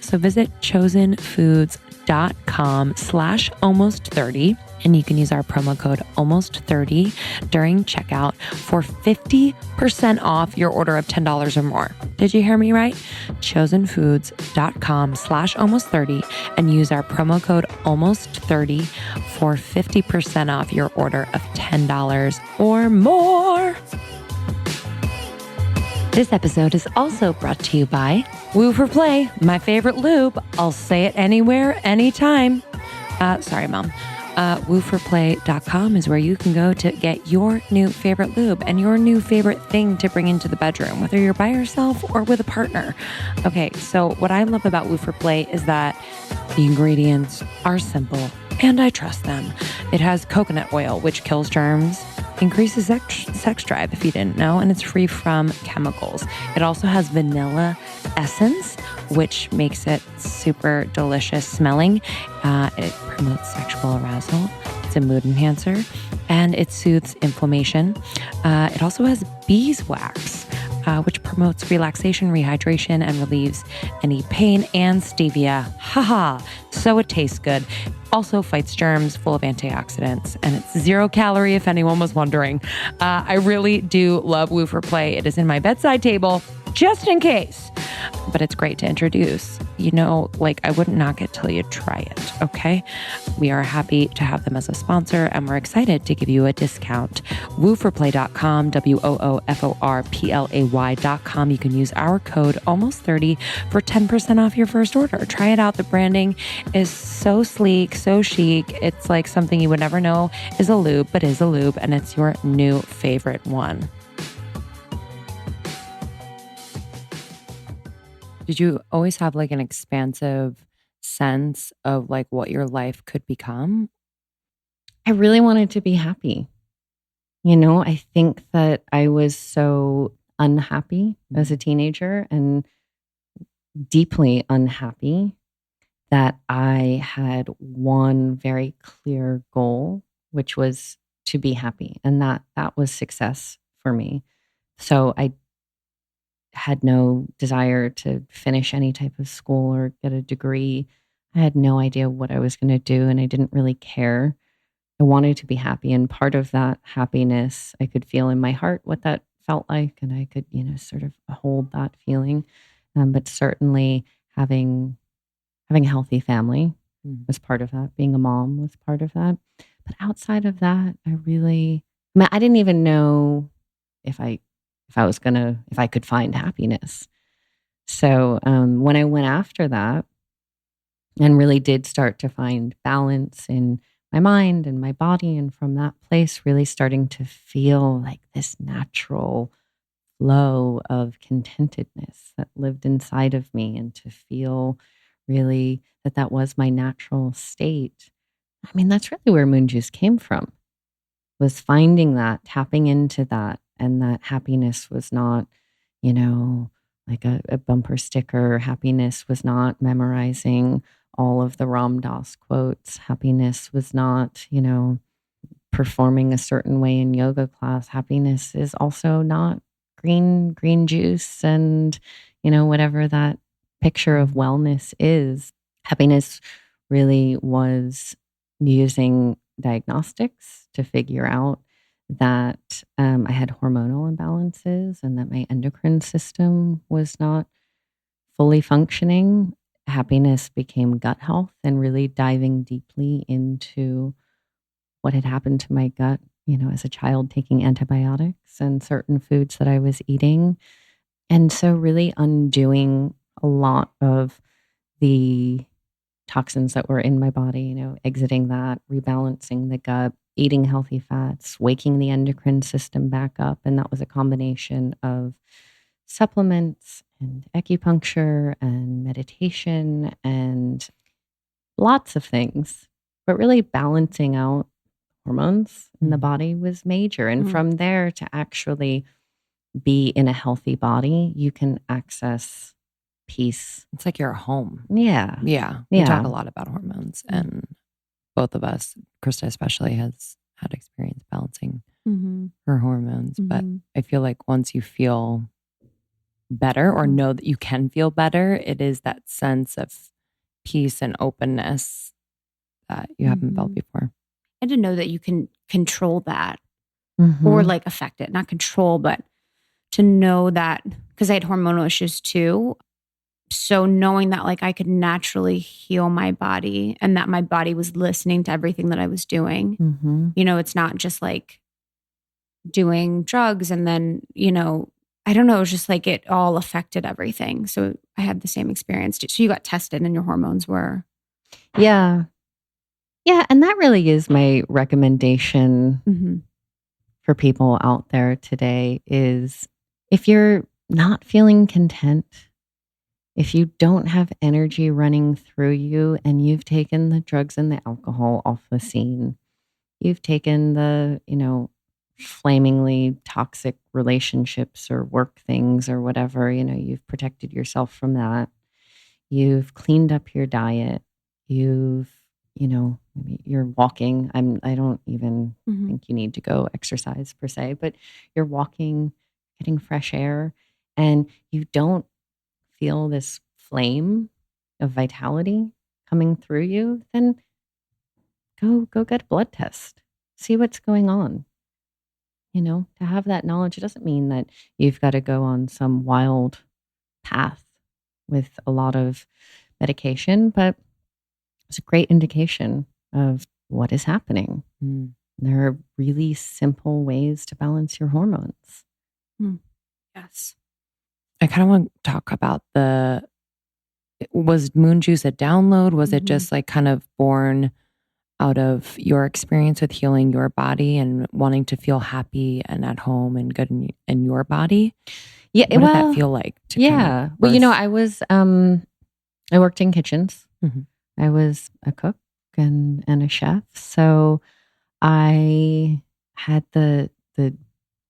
So visit chosenfoods.com/almost30. And you can use our promo code almost30 during checkout for 50% off your order of $10 or more. Did you hear me right? chosenfoods.com/almost30 and use our promo code almost30 for 50% off your order of $10 or more. This episode is also brought to you by Woo for Play, my favorite lube. I'll say it anywhere, anytime. Sorry, Mom. wooforplay.com is where you can go to get your new favorite lube and your new favorite thing to bring into the bedroom, whether you're by yourself or with a partner. Okay, so what I love about Woo for Play is that the ingredients are simple and I trust them. It has coconut oil, which kills germs, increases sex drive, if you didn't know, and it's free from chemicals. It also has vanilla essence, which makes it super delicious smelling. It promotes sexual arousal. It's a mood enhancer, and it soothes inflammation. It also has beeswax, which promotes relaxation, rehydration, and relieves any pain, and stevia. Haha, so it tastes good. Also fights germs, full of antioxidants, and it's 0 calorie if anyone was wondering. I really do love Woo for Play. It is in my bedside table, just in case. But it's great to introduce. I wouldn't knock it till you try it, okay? We are happy to have them as a sponsor, and we're excited to give you a discount. Wooforplay.com, wooforplay.com. You can use our code almost30 for 10% off your first order. Try it out. The branding is so sleek, so chic. It's like something you would never know is a lube, but is a lube, and it's your new favorite one. Did you always have like an expansive sense of like what your life could become? I really wanted to be happy. I think that I was so unhappy as a teenager and deeply unhappy that I had one very clear goal, which was to be happy. And that was success for me. So I had no desire to finish any type of school or get a degree. I had no idea what I was going to do, and I didn't really care. I wanted to be happy. And part of that happiness, I could feel in my heart what that felt like. And I could, sort of hold that feeling. But certainly having a healthy family was part of that. Being a mom was part of that. But outside of that, I didn't even know if I could find happiness. So when I went after that and really did start to find balance in my mind and my body, and from that place, really starting to feel like this natural flow of contentedness that lived inside of me, and to feel really that was my natural state. I mean, that's really where Moon Juice came from, was finding that, tapping into that, and that happiness was not, like a bumper sticker. Happiness was not memorizing all of the Ram Dass quotes. Happiness was not, performing a certain way in yoga class. Happiness is also not green juice and, whatever that picture of wellness is. Happiness really was using diagnostics to figure out that I had hormonal imbalances and that my endocrine system was not fully functioning. Happiness became gut health, and really diving deeply into what had happened to my gut, as a child, taking antibiotics and certain foods that I was eating. And so really undoing a lot of the toxins that were in my body, exiting that, rebalancing the gut, eating healthy fats, waking the endocrine system back up. And that was a combination of supplements and acupuncture and meditation and lots of things, but really balancing out hormones in the body was major. And from there, to actually be in a healthy body, you can access peace. It's like you're home. Yeah. Yeah. We talk a lot about hormones, and both of us, Krista especially, has had experience balancing her hormones. But I feel like once you feel better, or know that you can feel better, it is that sense of peace and openness that you haven't felt before. And to know that you can control that or like affect it, not control, but to know that, because I had hormonal issues too. So knowing that like I could naturally heal my body, and that my body was listening to everything that I was doing. It's not just like doing drugs and then, I don't know, it was just like it all affected everything. So I had the same experience. So you got tested and your hormones were. Yeah. Yeah. And that really is my recommendation for people out there today, is if you're not feeling content, if you don't have energy running through you, and you've taken the drugs and the alcohol off the scene, you've taken the, flamingly toxic relationships or work things or whatever, you've protected yourself from that. You've cleaned up your diet. You've, maybe you're walking. I don't even think you need to go exercise per se, but you're walking, getting fresh air, and you don't feel this flame of vitality coming through you, then go get a blood test. See what's going on. To have that knowledge, it doesn't mean that you've got to go on some wild path with a lot of medication, but it's a great indication of what is happening. There are really simple ways to balance your hormones. Yes. I kind of want to talk about was Moon Juice a download? Was it just like kind of born out of your experience with healing your body and wanting to feel happy and at home and good in your body? Yeah. What did that feel like? Yeah. Well, I was, I worked in kitchens. I was a cook and a chef. So I had the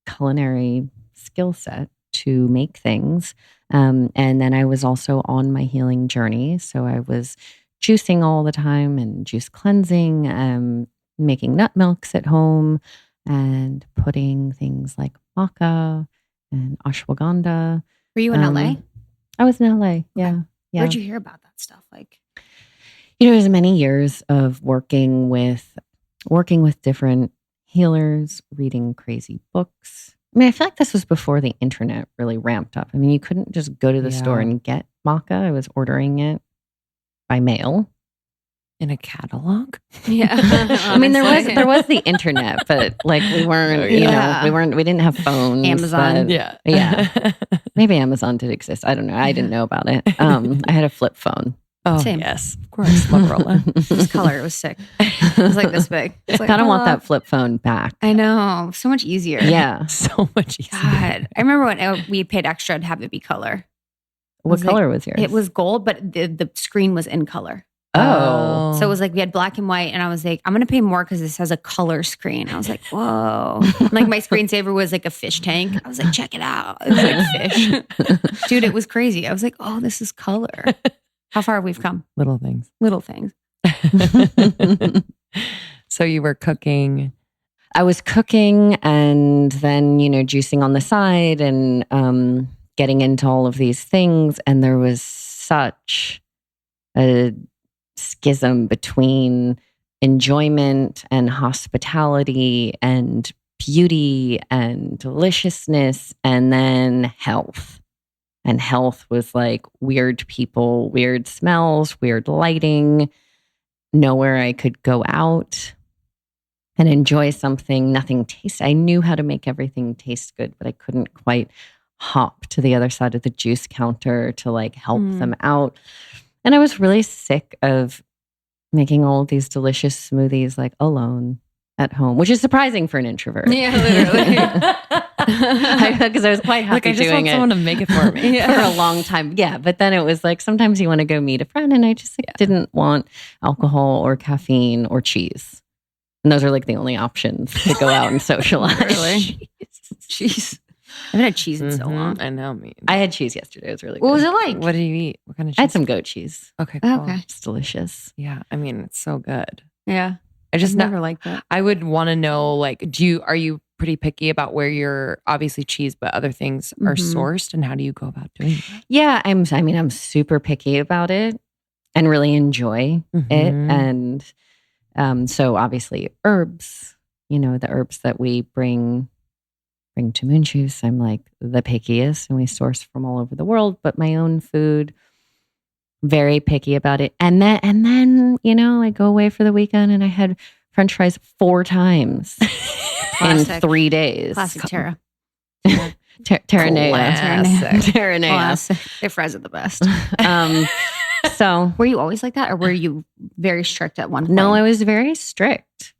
culinary skill set to make things. And then I was also on my healing journey. So I was juicing all the time and juice cleansing, making nut milks at home, and putting things like maca and ashwagandha. Were you in LA? I was in LA. Yeah. Yeah. Where'd you hear about that stuff? Like, it was many years of working with different healers, reading crazy books. I mean, I feel like this was before the internet really ramped up. I mean, you couldn't just go to the store and get maca. I was ordering it by mail. In a catalog? Yeah. I mean, there was the internet, but like we weren't, we didn't have phones. Amazon. Yeah. Maybe Amazon did exist. I don't know. I didn't know about it. I had a flip phone. Oh, same. Yes, of course. Motorola. It was color. It was sick. It was like this big. I kind of want that flip phone back. I know. So much easier. Yeah. So much easier. God. I remember when we paid extra to have it be color. What color was yours? It was gold, but the screen was in color. Oh. So it was like we had black and white, and I was like, I'm going to pay more because this has a color screen. I was like, whoa. Like my screensaver was like a fish tank. I was like, check it out. It was like fish. Dude, it was crazy. I was like, oh, this is color. How far we've come. Little things. Little things. So you were cooking. I was cooking and then, juicing on the side and getting into all of these things. And there was such a schism between enjoyment and hospitality and beauty and deliciousness and then health. And health was like weird people, weird smells, weird lighting, nowhere I could go out and enjoy something, nothing tastes. I knew how to make everything taste good, but I couldn't quite hop to the other side of the juice counter to like help them out. And I was really sick of making all of these delicious smoothies like alone at home, which is surprising for an introvert. Yeah, literally. Because I was quite happy I just doing want someone to make it for me for a long time. Yeah, but then it was like sometimes you want to go meet a friend, and I just didn't want alcohol or caffeine or cheese. And those are like the only options to go out and socialize. Really? Cheese. I haven't had cheese in so long. I know. I had cheese yesterday. It was really good. What was it like? What did you eat? What kind of cheese? I had some goat cheese. Okay, cool. Okay. It's delicious. Yeah, I mean, it's so good. Yeah. I just never liked that. I would want to know, like, are you pretty picky about where your obviously cheese, but other things are sourced, and how do you go about doing that? Yeah, I'm super picky about it and really enjoy it. And so obviously herbs, the herbs that we bring to Moon Juice, I'm like the pickiest, and we source from all over the world, but my own food, very picky about it. And then, I go away for the weekend and I had French fries 4 times in 3 days. Classic Tara. Terranea. Their fries are the best. So were you always like that, or were you very strict at one point? No, I was very strict.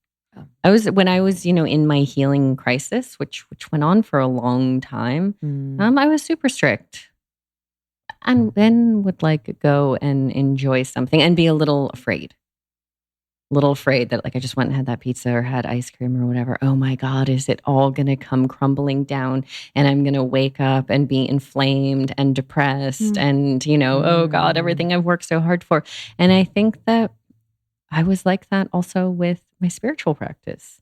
When I was, in my healing crisis, which went on for a long time. I was super strict. And then would like go and enjoy something and be a little afraid that like I just went and had that pizza or had ice cream or whatever. Oh my God, is it all going to come crumbling down and I'm going to wake up and be inflamed and depressed and, oh God, everything I've worked so hard for. And I think that I was like that also with my spiritual practice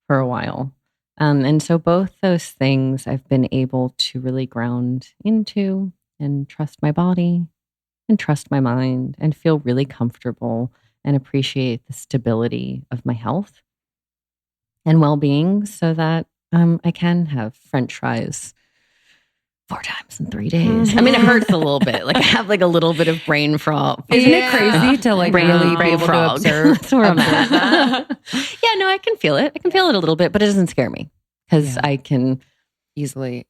for a while. And so both those things I've been able to really ground into and trust my body and trust my mind and feel really comfortable and appreciate the stability of my health and well-being so that I can have French fries 4 times in 3 days. I mean, it hurts a little bit. Like I have like a little bit of brain fog. Isn't it crazy to like really be able to observe? That's where I'm at. Yeah, no, I can feel it. I can feel it a little bit, but it doesn't scare me because I can easily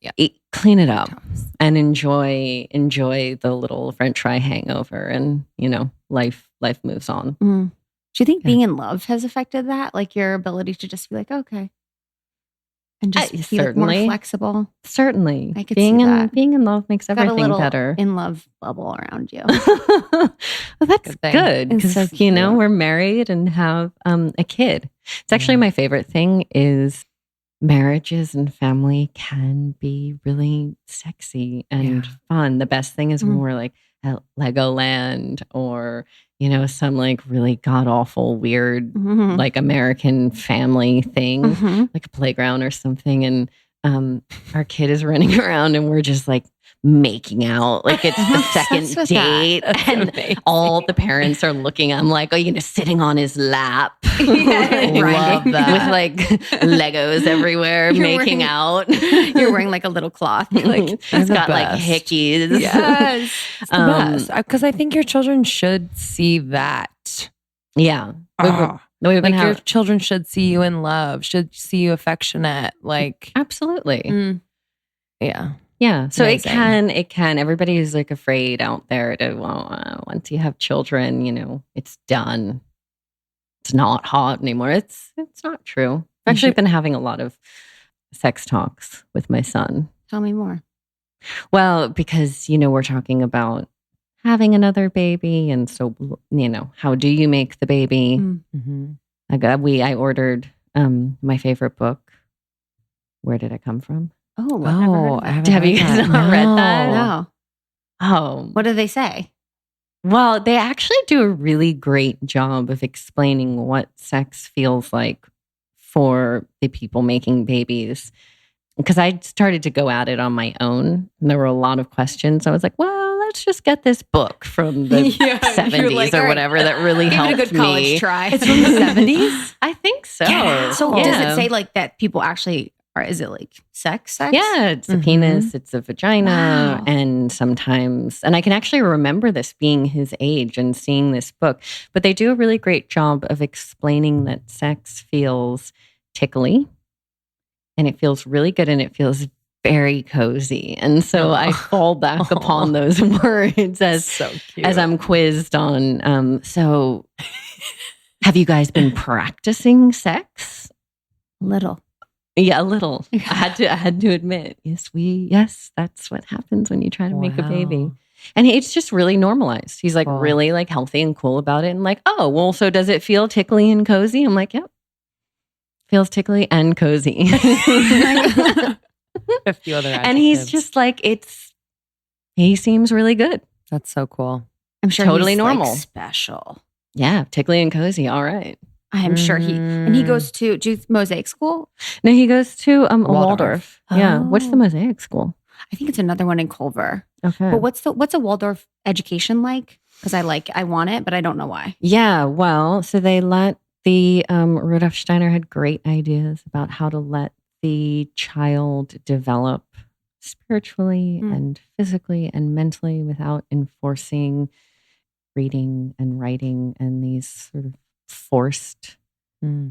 clean it up and enjoy the little French fry hangover, and life moves on. Do you think being in love has affected that, like your ability to just be like, okay, and just be like more flexible? Certainly, I could see that. Being in love makes everything better. In love bubble around you. Well, that's good because so we're married and have a kid. It's actually my favorite thing is marriages and family can be really sexy and fun. The best thing is when we're like at Legoland or, you know, some like really god awful, weird, like American family thing, like a playground or something. And our kid is running around and we're just like making out like it's the second date. And all the parents are looking. I'm like, oh, you know, sitting on his lap. Love that. With like Legos everywhere, making out. You're wearing like a little cloth. Like it's got like hickeys. Yes. It's the best. Because I think your children should see that. Yeah. Your children should see you in love, should see you affectionate. Like absolutely. Yeah. Yeah. So amazing. it can. Everybody who's like afraid out there to, once you have children, you know, it's done. It's not hot anymore. It's not true. I've actually been having a lot of sex talks with my son. Tell me more. Well, because, you know, we're talking about having another baby. And so, you know, how do you make the baby? I ordered my favorite book. Where Did I Come From? Oh, I've never heard of that. Have you guys not read that? No. Oh. What do they say? Well, they actually do a really great job of explaining what sex feels like for the people making babies. Because I started to go at it on my own. And there were a lot of questions. I was like, well, let's just get this book from the 70s like, or whatever that really helped it a good me. college try. It's from the 70s? I think so. Yeah. So does it say like that people actually are, is it like sex? Yeah, it's a penis, it's a vagina, and sometimes, and I can actually remember this being his age and seeing this book, but they do a really great job of explaining that sex feels tickly and it feels really good and it feels very cozy. And so I fall back upon those words as I'm quizzed on. So have you guys been practicing sex? Little. Yeah, a little. I had to admit, yes, that's what happens when you try to make a baby. And it's just really normalized. He's like really like healthy and cool about it. And like, oh, well, so does it feel tickly and cozy? I'm like, yep. Feels tickly and cozy. A few other adjectives. And he's just like, he seems really good. That's so cool. I'm sure totally he's normal. Like special. Yeah, tickly and cozy. All right. I am sure he goes to Mosaic school. No, he goes to a Waldorf. Yeah. What's the Mosaic school? I think it's another one in Culver. Okay. But what's a Waldorf education like? Because I want it, but I don't know why. Yeah. Well, so they let the Rudolf Steiner had great ideas about how to let the child develop spiritually and physically and mentally without enforcing reading and writing and these sort of forced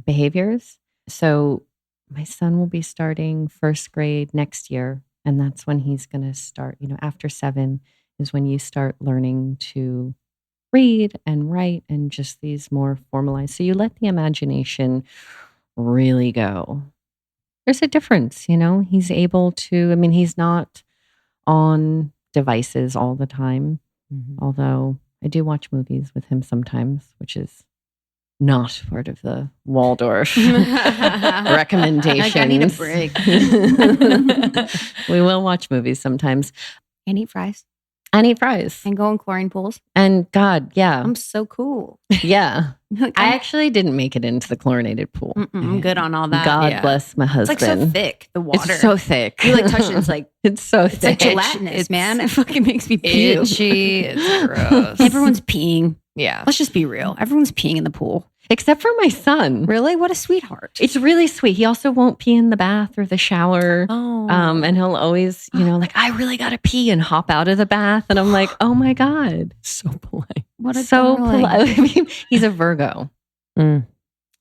behaviors. So my son will be starting first grade next year. And that's when he's going to start, you know, after 7 is when you start learning to read and write and just these more formalized. So you let the imagination really go. There's a difference, you know, he's able to, I mean, he's not on devices all the time, although I do watch movies with him sometimes, which is not part of the Waldorf recommendations. I need a break. We will watch movies sometimes. And eat fries. And eat fries. And go in chlorine pools. And God, yeah. I'm so cool. Yeah. I actually didn't make it into the chlorinated pool. I'm good on all that. God bless my husband. It's like so thick, the water. It's so thick. You like touch it, it's like it's so thick. It's like gelatinous, man. It fucking makes me puke. Itchy. It's gross. Everyone's peeing. Yeah. Let's just be real. Everyone's peeing in the pool. Except for my son. Really? What a sweetheart. It's really sweet. He also won't pee in the bath or the shower. And he'll always, you know, like, I really got to pee and hop out of the bath. And I'm like, oh my God. So polite. What a so darling. polite. I mean, he's a Virgo.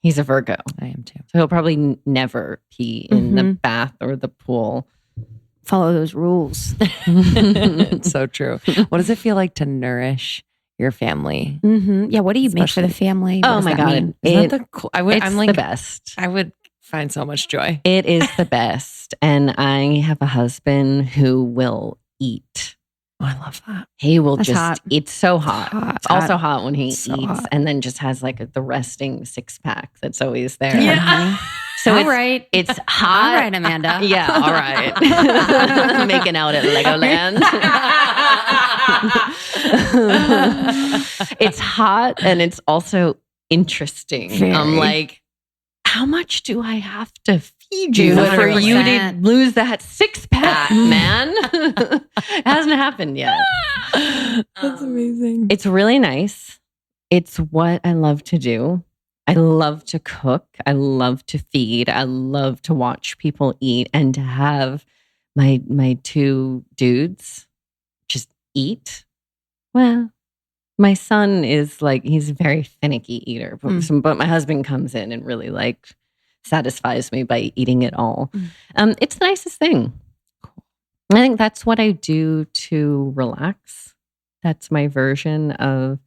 He's a Virgo. I am too. So he'll probably never pee in the bath or the pool. Follow those rules. It's so true. What does it feel like to nourish your family? Yeah, what do you make for the family? What Oh does my that God. mean? Isn't that the cool? I'm like the best. I would find so much joy. It is the best. And I have a husband who will eat. Oh, I love that. He will That's just, hot. it's so hot. It's also hot when he So eats hot. and then just has like the resting 6-pack that's always there. Yeah. So All right. It's hot. All right, Amanda. Yeah, all right. Making out at Legoland. It's hot and it's also interesting. Very. I'm like, how much do I have to feed you for 100%. you to lose that 6-pack, man? It hasn't happened yet. That's amazing. It's really nice. It's what I love to do. I love to cook. I love to feed. I love to watch people eat and to have my 2 dudes just eat. Well, my son is like, he's a very finicky eater, but my husband comes in and really like satisfies me by eating it all. It's the nicest thing. I think that's what I do to relax. That's my version of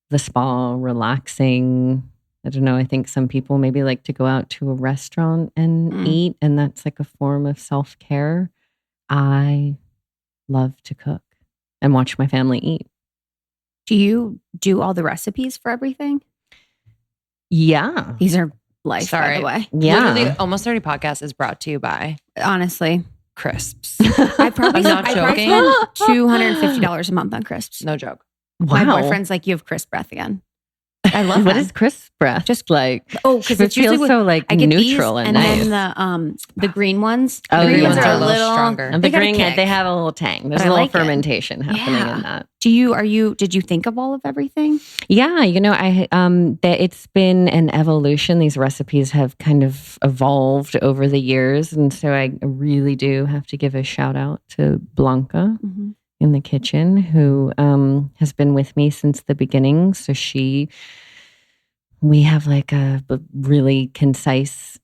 the spa, relaxing. I don't know. I think some people maybe like to go out to a restaurant and eat, and that's like a form of self-care. I love to cook and watch my family eat. Do you do all the recipes for everything? Yeah. These are life, by the way. Yeah. Literally, Almost 30 Podcast is brought to you by Honestly, crisps. I probably I'm not joking. spend $250 a month on crisps. No joke. My Wow. boyfriend's like, you have crisp breath again. I love What them. is crisp breath? Just like, because it it's usually feels with, so like I get neutral these, and nice. then the green ones. Oh, the green yeah. ones are a little stronger. And they the got a green, kick. they have a little tang. There's But a I little like it. fermentation happening Yeah. in that. Did you think of all of everything? Yeah, it's been an evolution. These recipes have kind of evolved over the years, and so I really do have to give a shout out to Blanca in the kitchen, who has been with me since the beginning. So we have like a really concise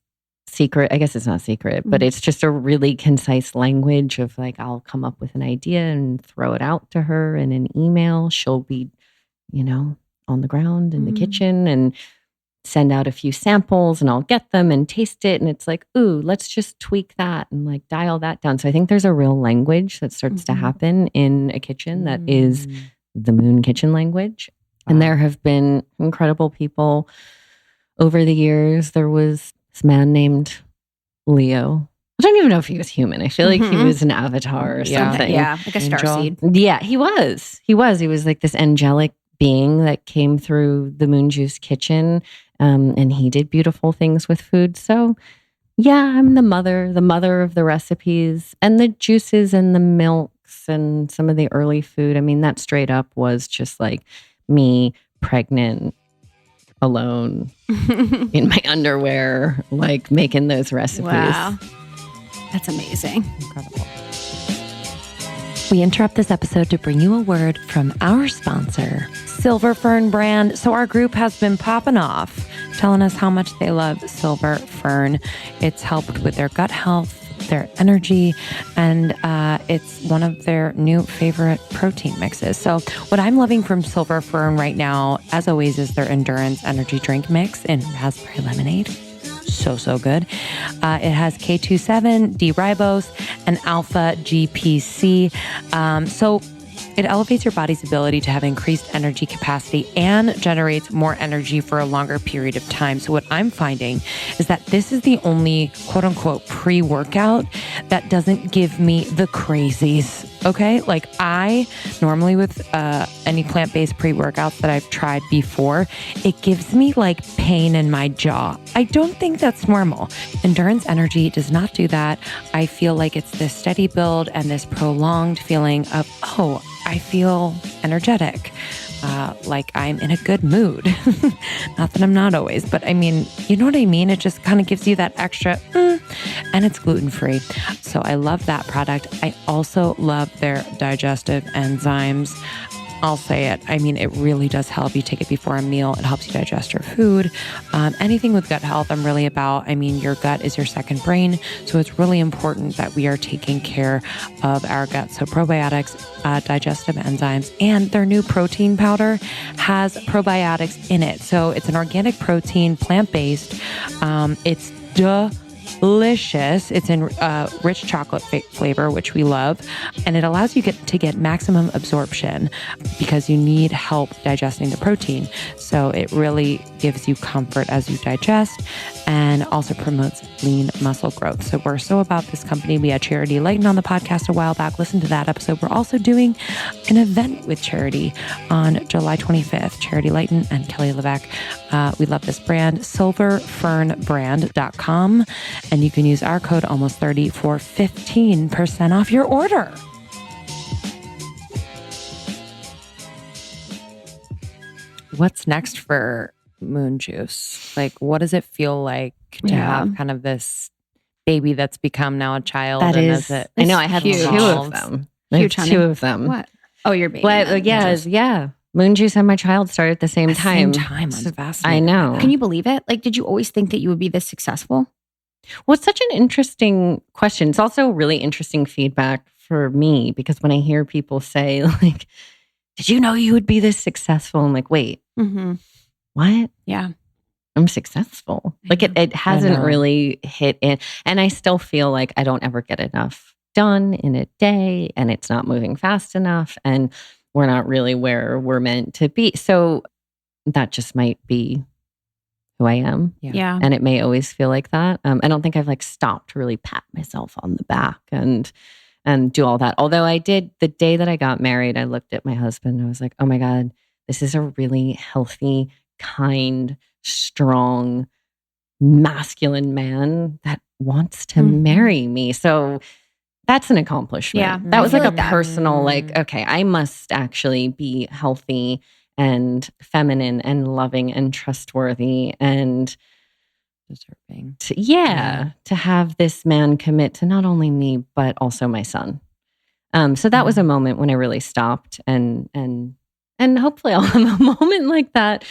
secret. I guess it's not secret, but it's just a really concise language of like, I'll come up with an idea and throw it out to her in an email. She'll be, on the ground in the kitchen and send out a few samples, and I'll get them and taste it. And it's like, ooh, let's just tweak that and like dial that down. So I think there's a real language that starts to happen in a kitchen that is the Moon kitchen language. And there have been incredible people over the years. There was this man named Leo. I don't even know if he was human. I feel like he was an avatar or something. Yeah, like a starseed. Yeah, he was. He was like this angelic being that came through the Moon Juice kitchen, and he did beautiful things with food. So yeah, I'm the mother of the recipes and the juices and the milks and some of the early food. I mean, that straight up was just like me pregnant, alone, in my underwear, like making those recipes. Wow. That's amazing. Incredible. We interrupt this episode to bring you a word from our sponsor, Silver Fern brand. So our group has been popping off, telling us how much they love Silver Fern. It's helped with their gut health, their energy, and it's one of their new favorite protein mixes. So what I'm loving from Silver Fern right now, as always, is their Endurance Energy Drink Mix in raspberry lemonade. So good. It has K27, D-ribose, and alpha GPC. So it elevates your body's ability to have increased energy capacity and generates more energy for a longer period of time. So what I'm finding is that this is the only quote unquote pre-workout that doesn't give me the crazies. Okay. Like I normally with any plant-based pre-workouts that I've tried before, it gives me like pain in my jaw. I don't think that's normal. Endurance Energy does not do that. I feel like it's this steady build and this prolonged feeling of, oh, I feel energetic, like I'm in a good mood. Not that I'm not always, but I mean, you know what I mean? It just kind of gives you that extra, and it's gluten-free. So I love that product. I also love their digestive enzymes. I'll say it. I mean, it really does help. You take it before a meal. It helps you digest your food. Anything with gut health, I'm really about. I mean, your gut is your second brain. So it's really important that we are taking care of our gut. So probiotics, digestive enzymes, and their new protein powder has probiotics in it. So it's an organic protein, plant-based. It's delicious. It's in rich chocolate flavor, which we love. And it allows you to get maximum absorption because you need help digesting the protein. So it really gives you comfort as you digest and also promotes lean muscle growth. So we're so about this company. We had Charity Layton on the podcast a while back. Listen to that episode. We're also doing an event with Charity on July 25th. Charity Layton and Kelly Levesque. We love this brand, silverfernbrand.com. And you can use our code almost30 for 15% off your order. What's next for Moon Juice? Like, what does it feel like to have kind of this baby that's become now a child? That and is, I know I have two of them. Huge, two of them. What? Oh, your baby. Well, yeah. Moon Juice and my child started at the same time. I'm fascinated. I know. Can you believe it? Like, did you always think that you would be this successful? Well, it's such an interesting question. It's also really interesting feedback for me because when I hear people say, like, did you know you would be this successful? I'm like, wait, what? Yeah. I'm successful. Like it hasn't really hit in. And I still feel like I don't ever get enough done in a day and it's not moving fast enough and we're not really where we're meant to be. So that just might be who I am. Yeah. And it may always feel like that. I don't think I've like stopped to really pat myself on the back and do all that. Although I did, the day that I got married, I looked at my husband and I was like, oh my God, this is a really healthy, kind, strong, masculine man that wants to marry me. So that's an accomplishment. Yeah. That was like a that. personal, like, okay, I must actually be healthy and feminine and loving and trustworthy and deserving. To have this man commit to not only me, but also my son. So that was a moment when I really stopped and hopefully I'll have a moment like that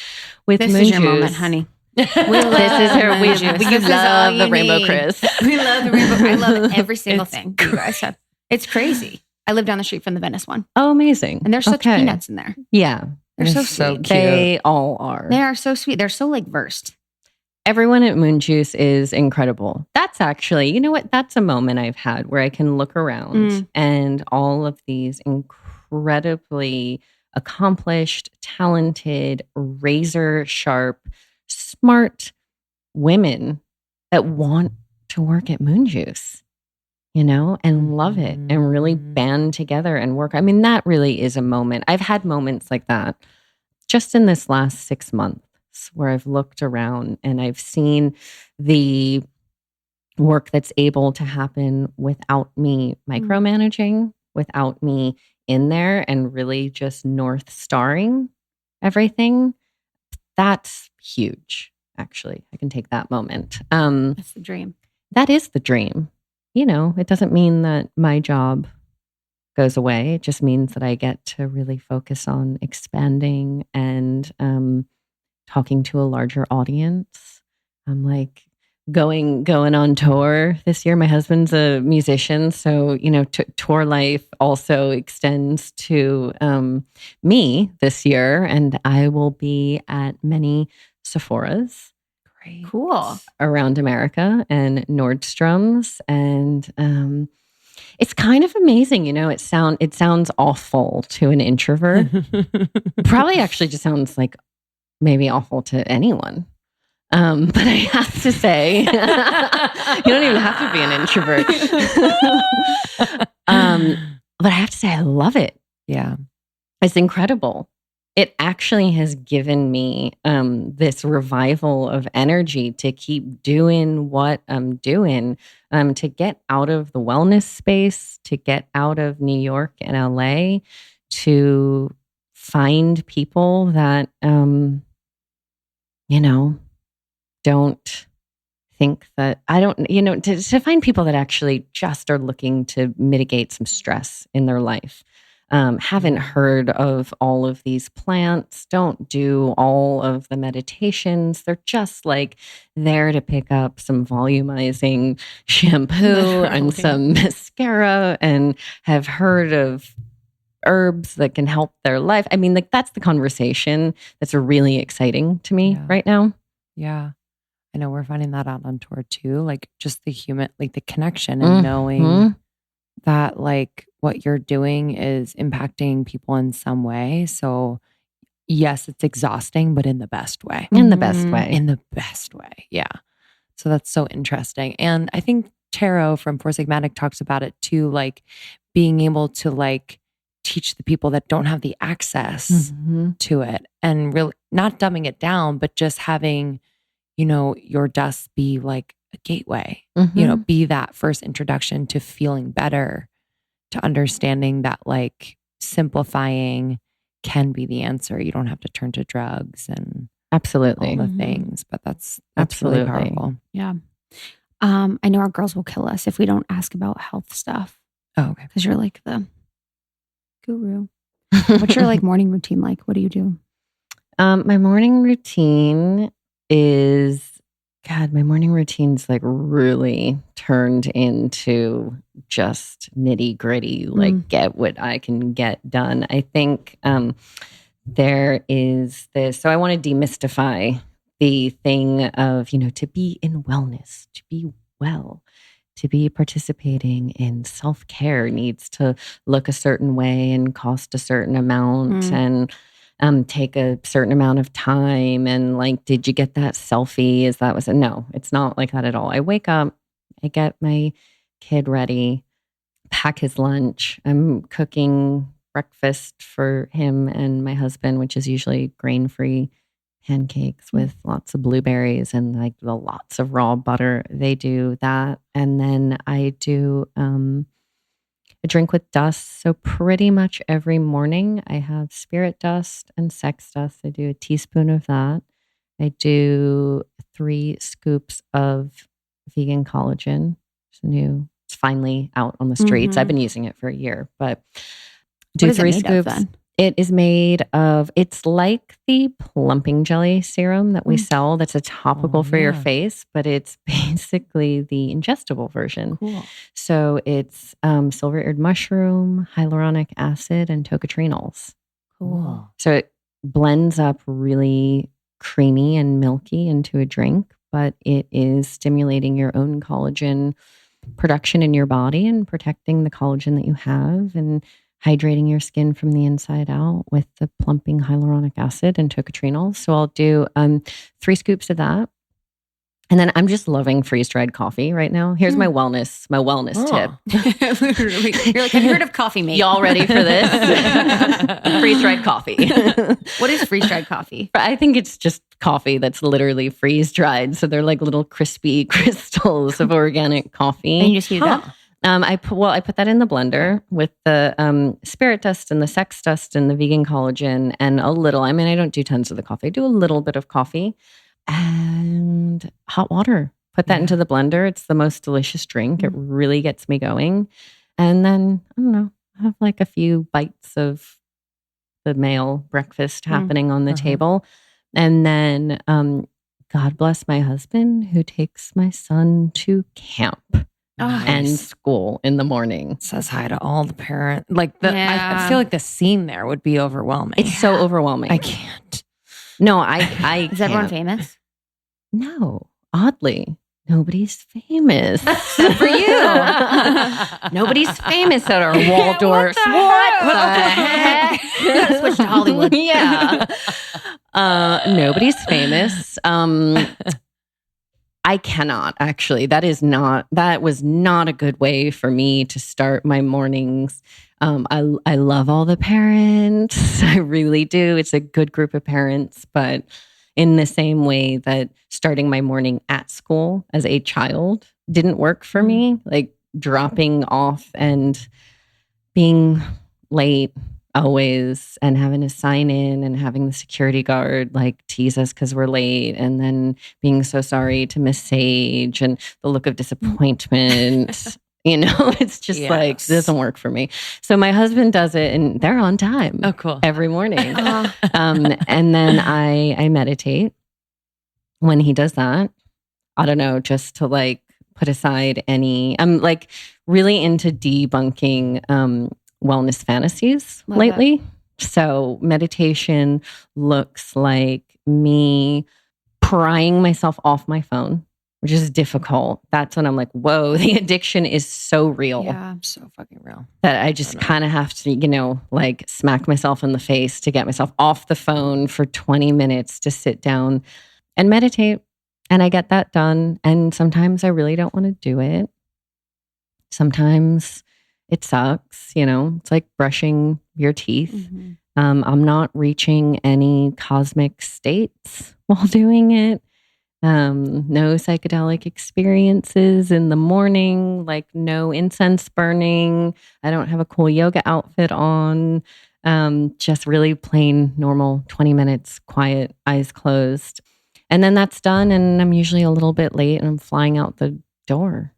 with This Moon is your Juice. moment, honey. This is her. We love the Rainbow Chris. We love the Rainbow. I love every single thing you guys have. It's crazy. I live down the street from the Venice one. Oh, amazing. And there's such peanuts in there. Yeah. They're so sweet. Cute. They all are. They are so sweet. They're so like versed. Everyone at Moon Juice is incredible. That's actually, you know what? That's a moment I've had where I can look around and all of these incredibly accomplished, talented, razor sharp, smart women that want to work at Moon Juice, and love it and really band together and work. I mean, that really is a moment. I've had moments like that just in this last 6 months where I've looked around and I've seen the work that's able to happen without me micromanaging, without me in there and really just North Starring everything. That's huge, actually. I can take that moment. That's the dream. That is the dream. It doesn't mean that my job goes away. It just means that I get to really focus on expanding and talking to a larger audience. I'm like going on tour this year. My husband's a musician, so tour life also extends to me this year, and I will be at many Sephora's. Great, cool, around America and Nordstrom's, and it's kind of amazing. It sounds awful to an introvert. Probably actually just sounds like maybe awful to anyone. But I have to say, you don't even have to be an introvert. But I have to say, I love it. Yeah. It's incredible. It actually has given me this revival of energy to keep doing what I'm doing, to get out of the wellness space, to get out of New York and LA, to find people that, don't think that to find people that actually just are looking to mitigate some stress in their life. Haven't heard of all of these plants, don't do all of the meditations. They're just like there to pick up some volumizing shampoo and some mascara and have heard of herbs that can help their life. I mean, like that's the conversation that's really exciting to me right now. Yeah. I know we're finding that out on tour too. Like just the human, like the connection and knowing that like what you're doing is impacting people in some way. So yes, it's exhausting, but in the best way. In the best way. In the best way. Yeah. So that's so interesting. And I think Taro from Four Sigmatic talks about it too, like being able to like teach the people that don't have the access to it and really not dumbing it down, but just having, you know, your dust be like a gateway, you know, be that first introduction to feeling better, to understanding that like simplifying can be the answer. You don't have to turn to drugs and absolutely all the things, but that's absolutely really powerful. Yeah. I know our girls will kill us if we don't ask about health stuff. Oh, okay. Because you're like the guru. What's your like morning routine like? What do you do? My morning routine is, God, my morning routine's like really turned into just nitty gritty, like get what I can get done. I think there is this, so I want to demystify the thing of, you know, to be in wellness, to be well, to be participating in self-care needs to look a certain way and cost a certain amount and take a certain amount of time. And like, did you get that selfie? Is that was it? No, it's not like that at all. I wake up, I get my kid ready, pack his lunch. I'm cooking breakfast for him and my husband, which is usually grain-free pancakes with lots of blueberries and like the lots of raw butter. They do that. And then I do a drink with dust. So pretty much every morning I have spirit dust and sex dust. I do a teaspoon of that. I do 3 scoops of vegan collagen. It's finally out on the streets. I've been using it for a year, but do 3 scoops. It is made of, it's like the plumping jelly serum that we sell. That's a topical for your face, but it's basically the ingestible version. Cool. So it's silver-eared mushroom, hyaluronic acid, and tocotrienols. Cool. So it blends up really creamy and milky into a drink, but it is stimulating your own collagen production in your body and protecting the collagen that you have and hydrating your skin from the inside out with the plumping hyaluronic acid and tocotrienols. So I'll do 3 scoops of that. And then I'm just loving freeze-dried coffee right now. Here's my wellness tip. You're like, have you heard of coffee mate? Y'all ready for this? Freeze-dried coffee. What is freeze-dried coffee? I think it's just coffee that's literally freeze-dried. So they're like little crispy crystals of organic coffee. And you just heat it up? I put that in the blender with the spirit dust and the sex dust and the vegan collagen and a little, I mean, I don't do tons of the coffee. I do a little bit of coffee and hot water. Put that into the blender. It's the most delicious drink. It really gets me going. And then, I don't know, I have like a few bites of the male breakfast happening on the table. And then God bless my husband who takes my son to camp. And school in the morning. Says hi to all the parents. Like I feel like the scene there would be overwhelming. It's so overwhelming. I can't. No, I Is everyone famous? No, oddly, nobody's famous Except for you. Nobody's famous at our Waldorfs. What the heck? You gotta switch to Hollywood. Yeah. Nobody's famous. I cannot actually. That was not a good way for me to start my mornings. I love all the parents. I really do. It's a good group of parents, but in the same way that starting my morning at school as a child didn't work for me, like dropping off and being late always and having to sign in and having the security guard like tease us because we're late and then being so sorry to Miss Sage and the look of disappointment. You know, it's just like, it doesn't work for me. So my husband does it and they're on time. Oh, cool. Every morning. And then I meditate when he does that. I don't know, just to like put aside I'm like really into debunking wellness fantasies lately. So meditation looks like me prying myself off my phone, which is difficult. That's when I'm like, whoa, the addiction is so real. Yeah. So fucking real. That I just kind of have to, like smack myself in the face to get myself off the phone for 20 minutes to sit down and meditate. And I get that done. And sometimes I really don't want to do it. Sometimes it sucks, it's like brushing your teeth. Mm-hmm. I'm not reaching any cosmic states while doing it. No psychedelic experiences in the morning, like no incense burning. I don't have a cool yoga outfit on. Just really plain, normal 20 minutes, quiet, eyes closed. And then that's done. And I'm usually a little bit late and I'm flying out the door.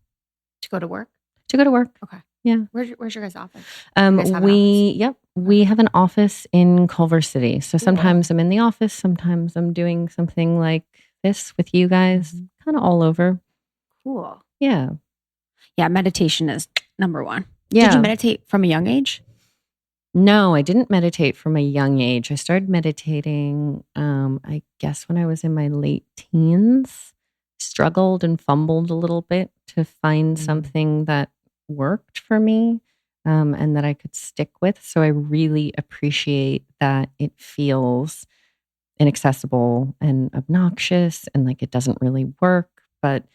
To go to work? To go to work. Okay. Yeah. Where's your guys' office? You guys have an office? We have an office in Culver City. So sometimes I'm in the office, sometimes I'm doing something like this with you guys, kind of all over. Cool. Yeah. Yeah, meditation is number one. Yeah. Did you meditate from a young age? No, I didn't meditate from a young age. I started meditating, I guess, when I was in my late teens. Struggled and fumbled a little bit to find something that worked for me and that I could stick with. So I really appreciate that it feels inaccessible and obnoxious and like it doesn't really work. But,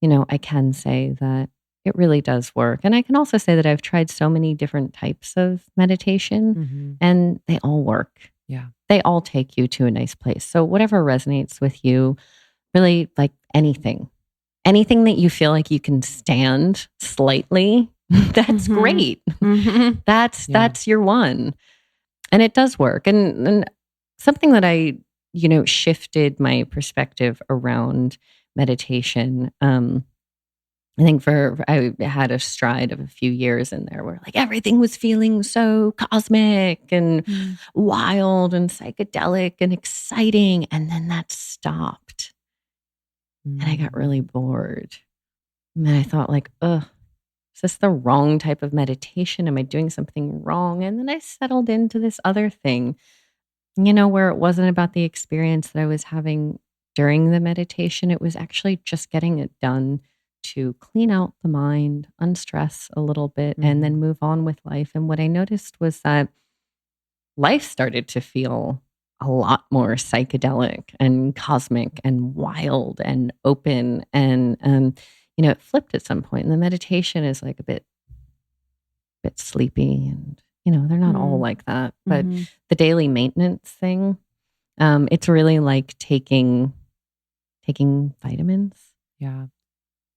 I can say that it really does work. And I can also say that I've tried so many different types of meditation and they all work. Yeah. They all take you to a nice place. So whatever resonates with you, really like anything that you feel like you can stand slightly, that's great. That's your one. And it does work. And something that I, shifted my perspective around meditation. I think I had a stride of a few years in there where like everything was feeling so cosmic and wild and psychedelic and exciting. And then that stopped. And I got really bored. And I thought like, is this the wrong type of meditation? Am I doing something wrong? And then I settled into this other thing, where it wasn't about the experience that I was having during the meditation. It was actually just getting it done to clean out the mind, unstress a little bit, and then move on with life. And what I noticed was that life started to feel a lot more psychedelic and cosmic and wild and open. And, it flipped at some point. And the meditation is like a bit sleepy. And, they're not all like that. But the daily maintenance thing, it's really like taking vitamins. Yeah.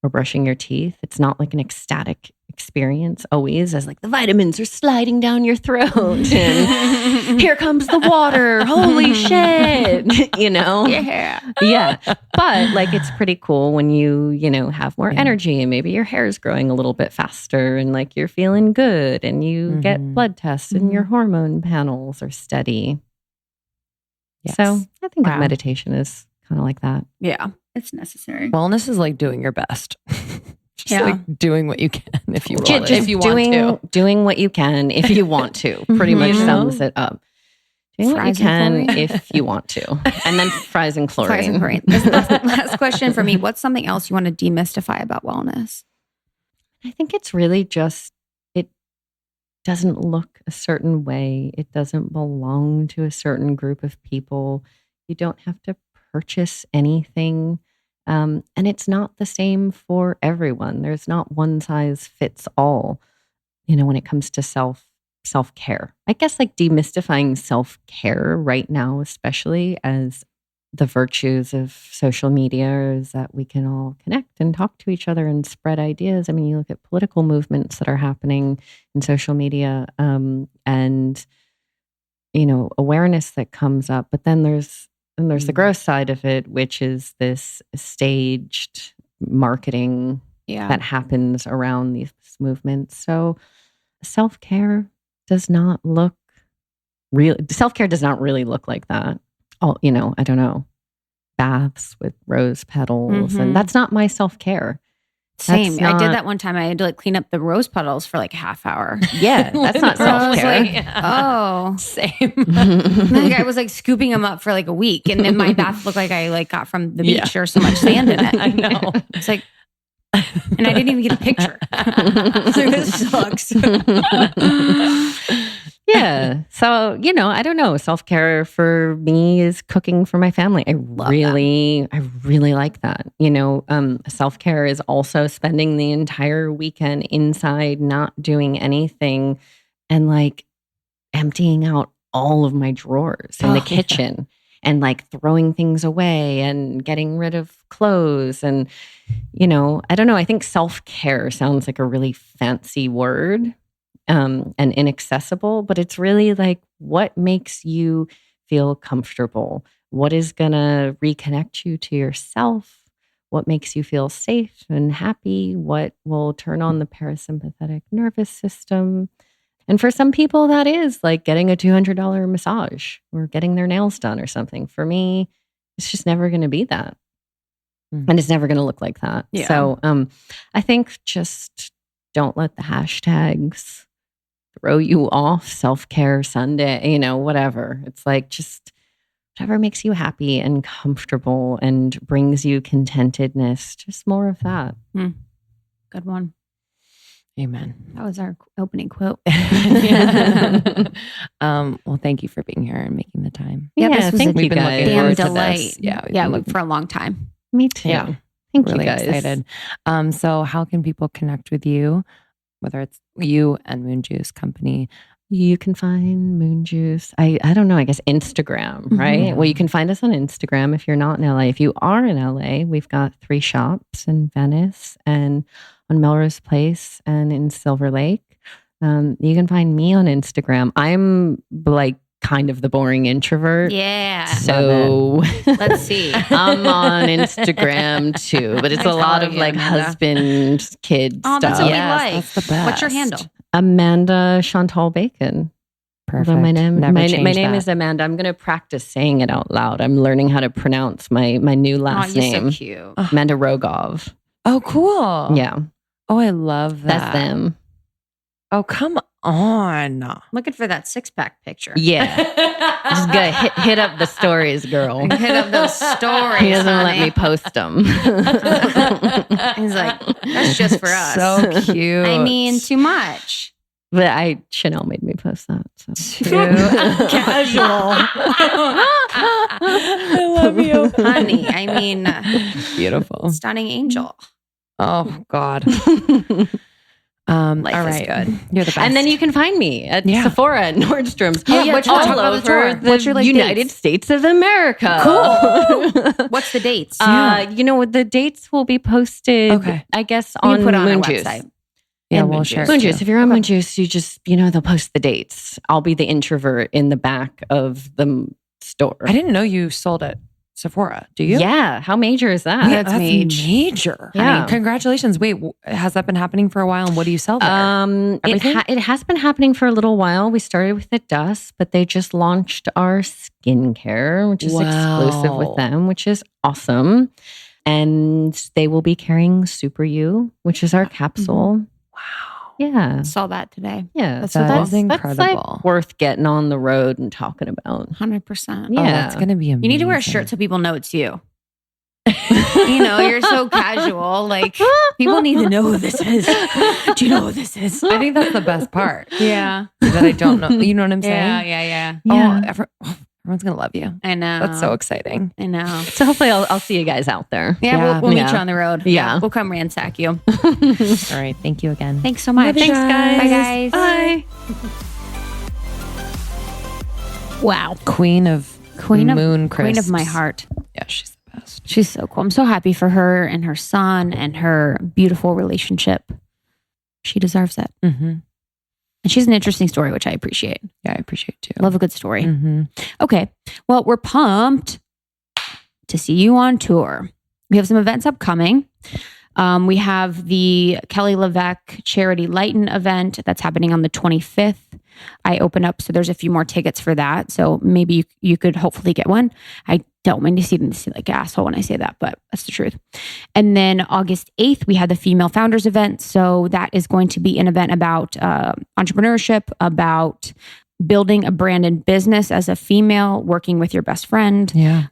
Or brushing your teeth. It's not like an ecstatic experience always as like the vitamins are sliding down your throat and here comes the water. Holy shit. Yeah. Yeah. But like it's pretty cool when you have more energy and maybe your hair is growing a little bit faster and like you're feeling good and you get blood tests and your hormone panels are steady. Yes. So I think of meditation is kind of like that. Yeah. It's necessary. Wellness is like doing your best. Just like doing what you can if you want. Just if you want to. Doing what you can if you want to. Pretty much sums it up. Doing what you can if you want to. And then fries and chlorine. Fries and chlorine. This is the last question for me. What's something else you want to demystify about wellness? I think it's really just, it doesn't look a certain way. It doesn't belong to a certain group of people. You don't have to purchase anything. And it's not the same for everyone. There's not one size fits all, when it comes to self-care. I guess like demystifying self-care right now, especially as the virtues of social media is that we can all connect and talk to each other and spread ideas. I mean, you look at political movements that are happening in social media and, awareness that comes up. But then there's the gross side of it, which is this staged marketing that happens around these movements. So self-care does not really look like that. I don't know, baths with rose petals. And that's not my self-care. Same. That's I did not- that one time. I had to like clean up the rose petals for like a half hour. Yeah, that's not I was self-care. like, oh, Same. like I was like scooping them up for like a week, and then my bath looked like I like got from the beach. There was so much sand in it. I know. It's like, and I didn't even get a picture. Like, this sucks. Yeah. So, I don't know. Self-care for me is cooking for my family. I really like that. Self-care is also spending the entire weekend inside, not doing anything, and like emptying out all of my drawers in the kitchen and like throwing things away and getting rid of clothes. And, I don't know. I think self-care sounds like a really fancy word. And inaccessible, but it's really like what makes you feel comfortable? What is going to reconnect you to yourself? What makes you feel safe and happy? What will turn on the parasympathetic nervous system? And for some people, that is like getting a $200 massage or getting their nails done or something. For me, it's just never going to be that. And it's never going to look like that. Yeah. So I think just don't let the hashtags throw you off. Self-care Sunday, whatever. It's like just whatever makes you happy and comfortable and brings you contentedness. Just more of that. Good one. Amen. That was our opening quote. Well, thank you for being here and making the time. Yeah, this was thank a you been guys. looking damn forward to delight. this. Yeah, we've Yeah, been like for a long time. Me too. Yeah. Thank really you guys. excited. So how can people connect with you, whether it's you and Moon Juice Company? You can find Moon Juice. I don't know, I guess Instagram, right? Yeah. Well, you can find us on Instagram if you're not in LA. If you are in LA, we've got 3 shops in Venice and on Melrose Place and in Silver Lake. You can find me on Instagram. I'm like kind of the boring introvert. Yeah. So Let's see. I'm on Instagram too, but it's I a lot follow of you, like Amanda. husband, kid Oh, stuff. that's what we Yes, like. that's the best. What's your handle? Amanda Chantal Bacon. Perfect. Although my name, Never my change name that. is Amanda. I'm going to practice saying it out loud. I'm learning how to pronounce my new last you're name, so cute. Amanda Rogove. Oh, cool. Yeah, Oh, I love that. that's them. Oh, come on. Looking for that 6-pack picture. Yeah, just gotta hit up the stories, girl. Hit up those stories. He doesn't let honey. me post them. He's like, that's just for us. So cute. I mean, too much. But Chanel made me post that. So. too casual. I love you. Honey, I mean, Beautiful. stunning angel. Oh God. Life all is right. good. You're the best. And then you can find me at Yeah. Sephora and Nordstrom's. Oh, yeah, all talk about the over tour. the What's your, like, United dates? States of America. Cool. What's the dates? The dates will be posted, Okay. I guess, You on put on Moon our Juice. website. Yeah, And we'll Moon share. Juice. it Moon too. Juice. If you're on Moon Juice, you just, they'll post the dates. I'll be the introvert in the back of the store. I didn't know you sold at Sephora. Do you? Yeah. How major is that? Yeah, that's major. Yeah. I mean, congratulations. Wait, has that been happening for a while? And what do you sell there? Everything? It has been happening for a little while. We started with the dust, but they just launched our skincare, which is exclusive Wow. with them, which is awesome. And they will be carrying Super You, which is our capsule. Wow. Yeah. Saw that today. Yeah. That's so cool. that's That is incredible. That's incredible. like worth getting on the road and talking about. 100%. Yeah. Oh, that's going to be amazing. You need to wear a shirt so people know it's you. You're so casual. Like, people need to know who this is. Do you know who this is? I think that's the best part. Yeah. That I don't know. You know what I'm saying? Yeah. Oh, everyone's going to love you. I know. That's so exciting. I know. So hopefully I'll see you guys out there. Yeah, Yeah. we'll meet Yeah. you on the road. Yeah. We'll come ransack you. All right. Thank you again. Thanks so much. Thanks, guys. Bye, guys. Bye. Wow. Queen of Moon Queen of my crisps. heart. Yeah, she's the best. She's so cool. I'm so happy for her and her son and her beautiful relationship. She deserves it. Mm-hmm. And she's an interesting story, which I appreciate. Yeah, I appreciate it too. Love a good story. Mm-hmm. Okay. Well, we're pumped to see you on tour. We have some events upcoming. We have the Kelly LeVeque Charity Lighten event that's happening on the 25th. I open up, so there's a few more tickets for that. So maybe you could hopefully get one. I don't mean to seem like an asshole when I say that, but that's the truth. And then August 8th, we had the Female Founders event. So that is going to be an event about entrepreneurship, about building a brand and business as a female, working with your best friend. Yeah.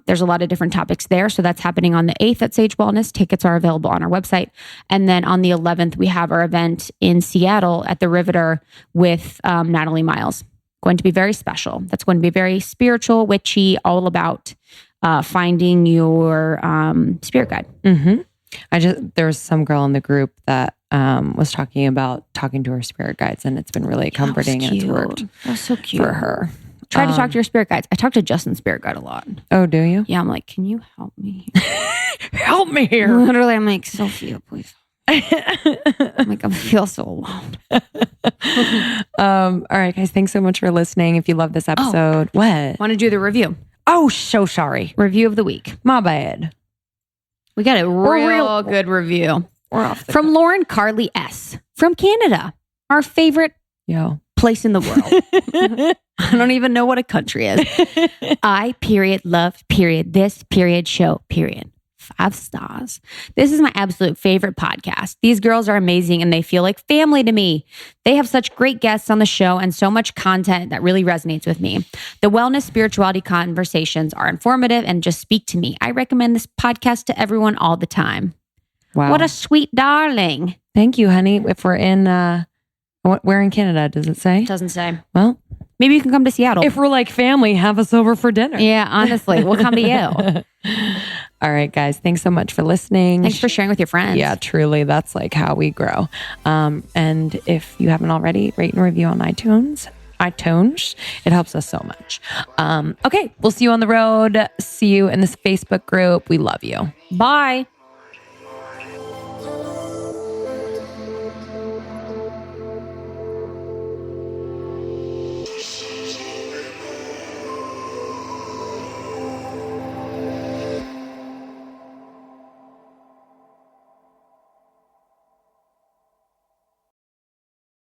There's a lot of different topics there. So that's happening on the 8th at Sage Wellness. Tickets are available on our website. And then on the 11th, we have our event in Seattle at the Riveter with Natalie Miles. Going to be very special. That's going to be very spiritual, witchy, all about finding your spirit guide. Mm-hmm. There was some girl in the group that was talking about talking to her spirit guides, and it's been really comforting, and it's worked. That's so cute for her. Try to talk to your spirit guides. I talk to Justin's spirit guide a lot. Oh, do you? Yeah, I'm like, can you help me? Help me here. Literally, I'm like, Sophia, please. I'm like, I feel so alone. All right, guys. Thanks so much for listening. If you love this episode, what? Want to do the review? Oh, so sorry. Review of the week. My bad. We got a real good review. We're off from Lauren Carly S. from Canada. Our favorite place in the world. I don't even know what a country is. I love this show. 5 stars. This is my absolute favorite podcast. These girls are amazing and they feel like family to me. They have such great guests on the show and so much content that really resonates with me. The wellness spirituality conversations are informative and just speak to me. I recommend this podcast to everyone all the time. Wow. What a sweet darling. Thank you, honey. If we're in, where in Canada, does it say? It doesn't say. Well, maybe you can come to Seattle. If we're like family, have us over for dinner. Yeah, honestly, we'll come to you. All right, guys. Thanks so much for listening. Thanks for sharing with your friends. Yeah, truly. That's like how we grow. And if you haven't already, rate and review on iTunes. It helps us so much. Okay, we'll see you on the road. See you in this Facebook group. We love you. Bye.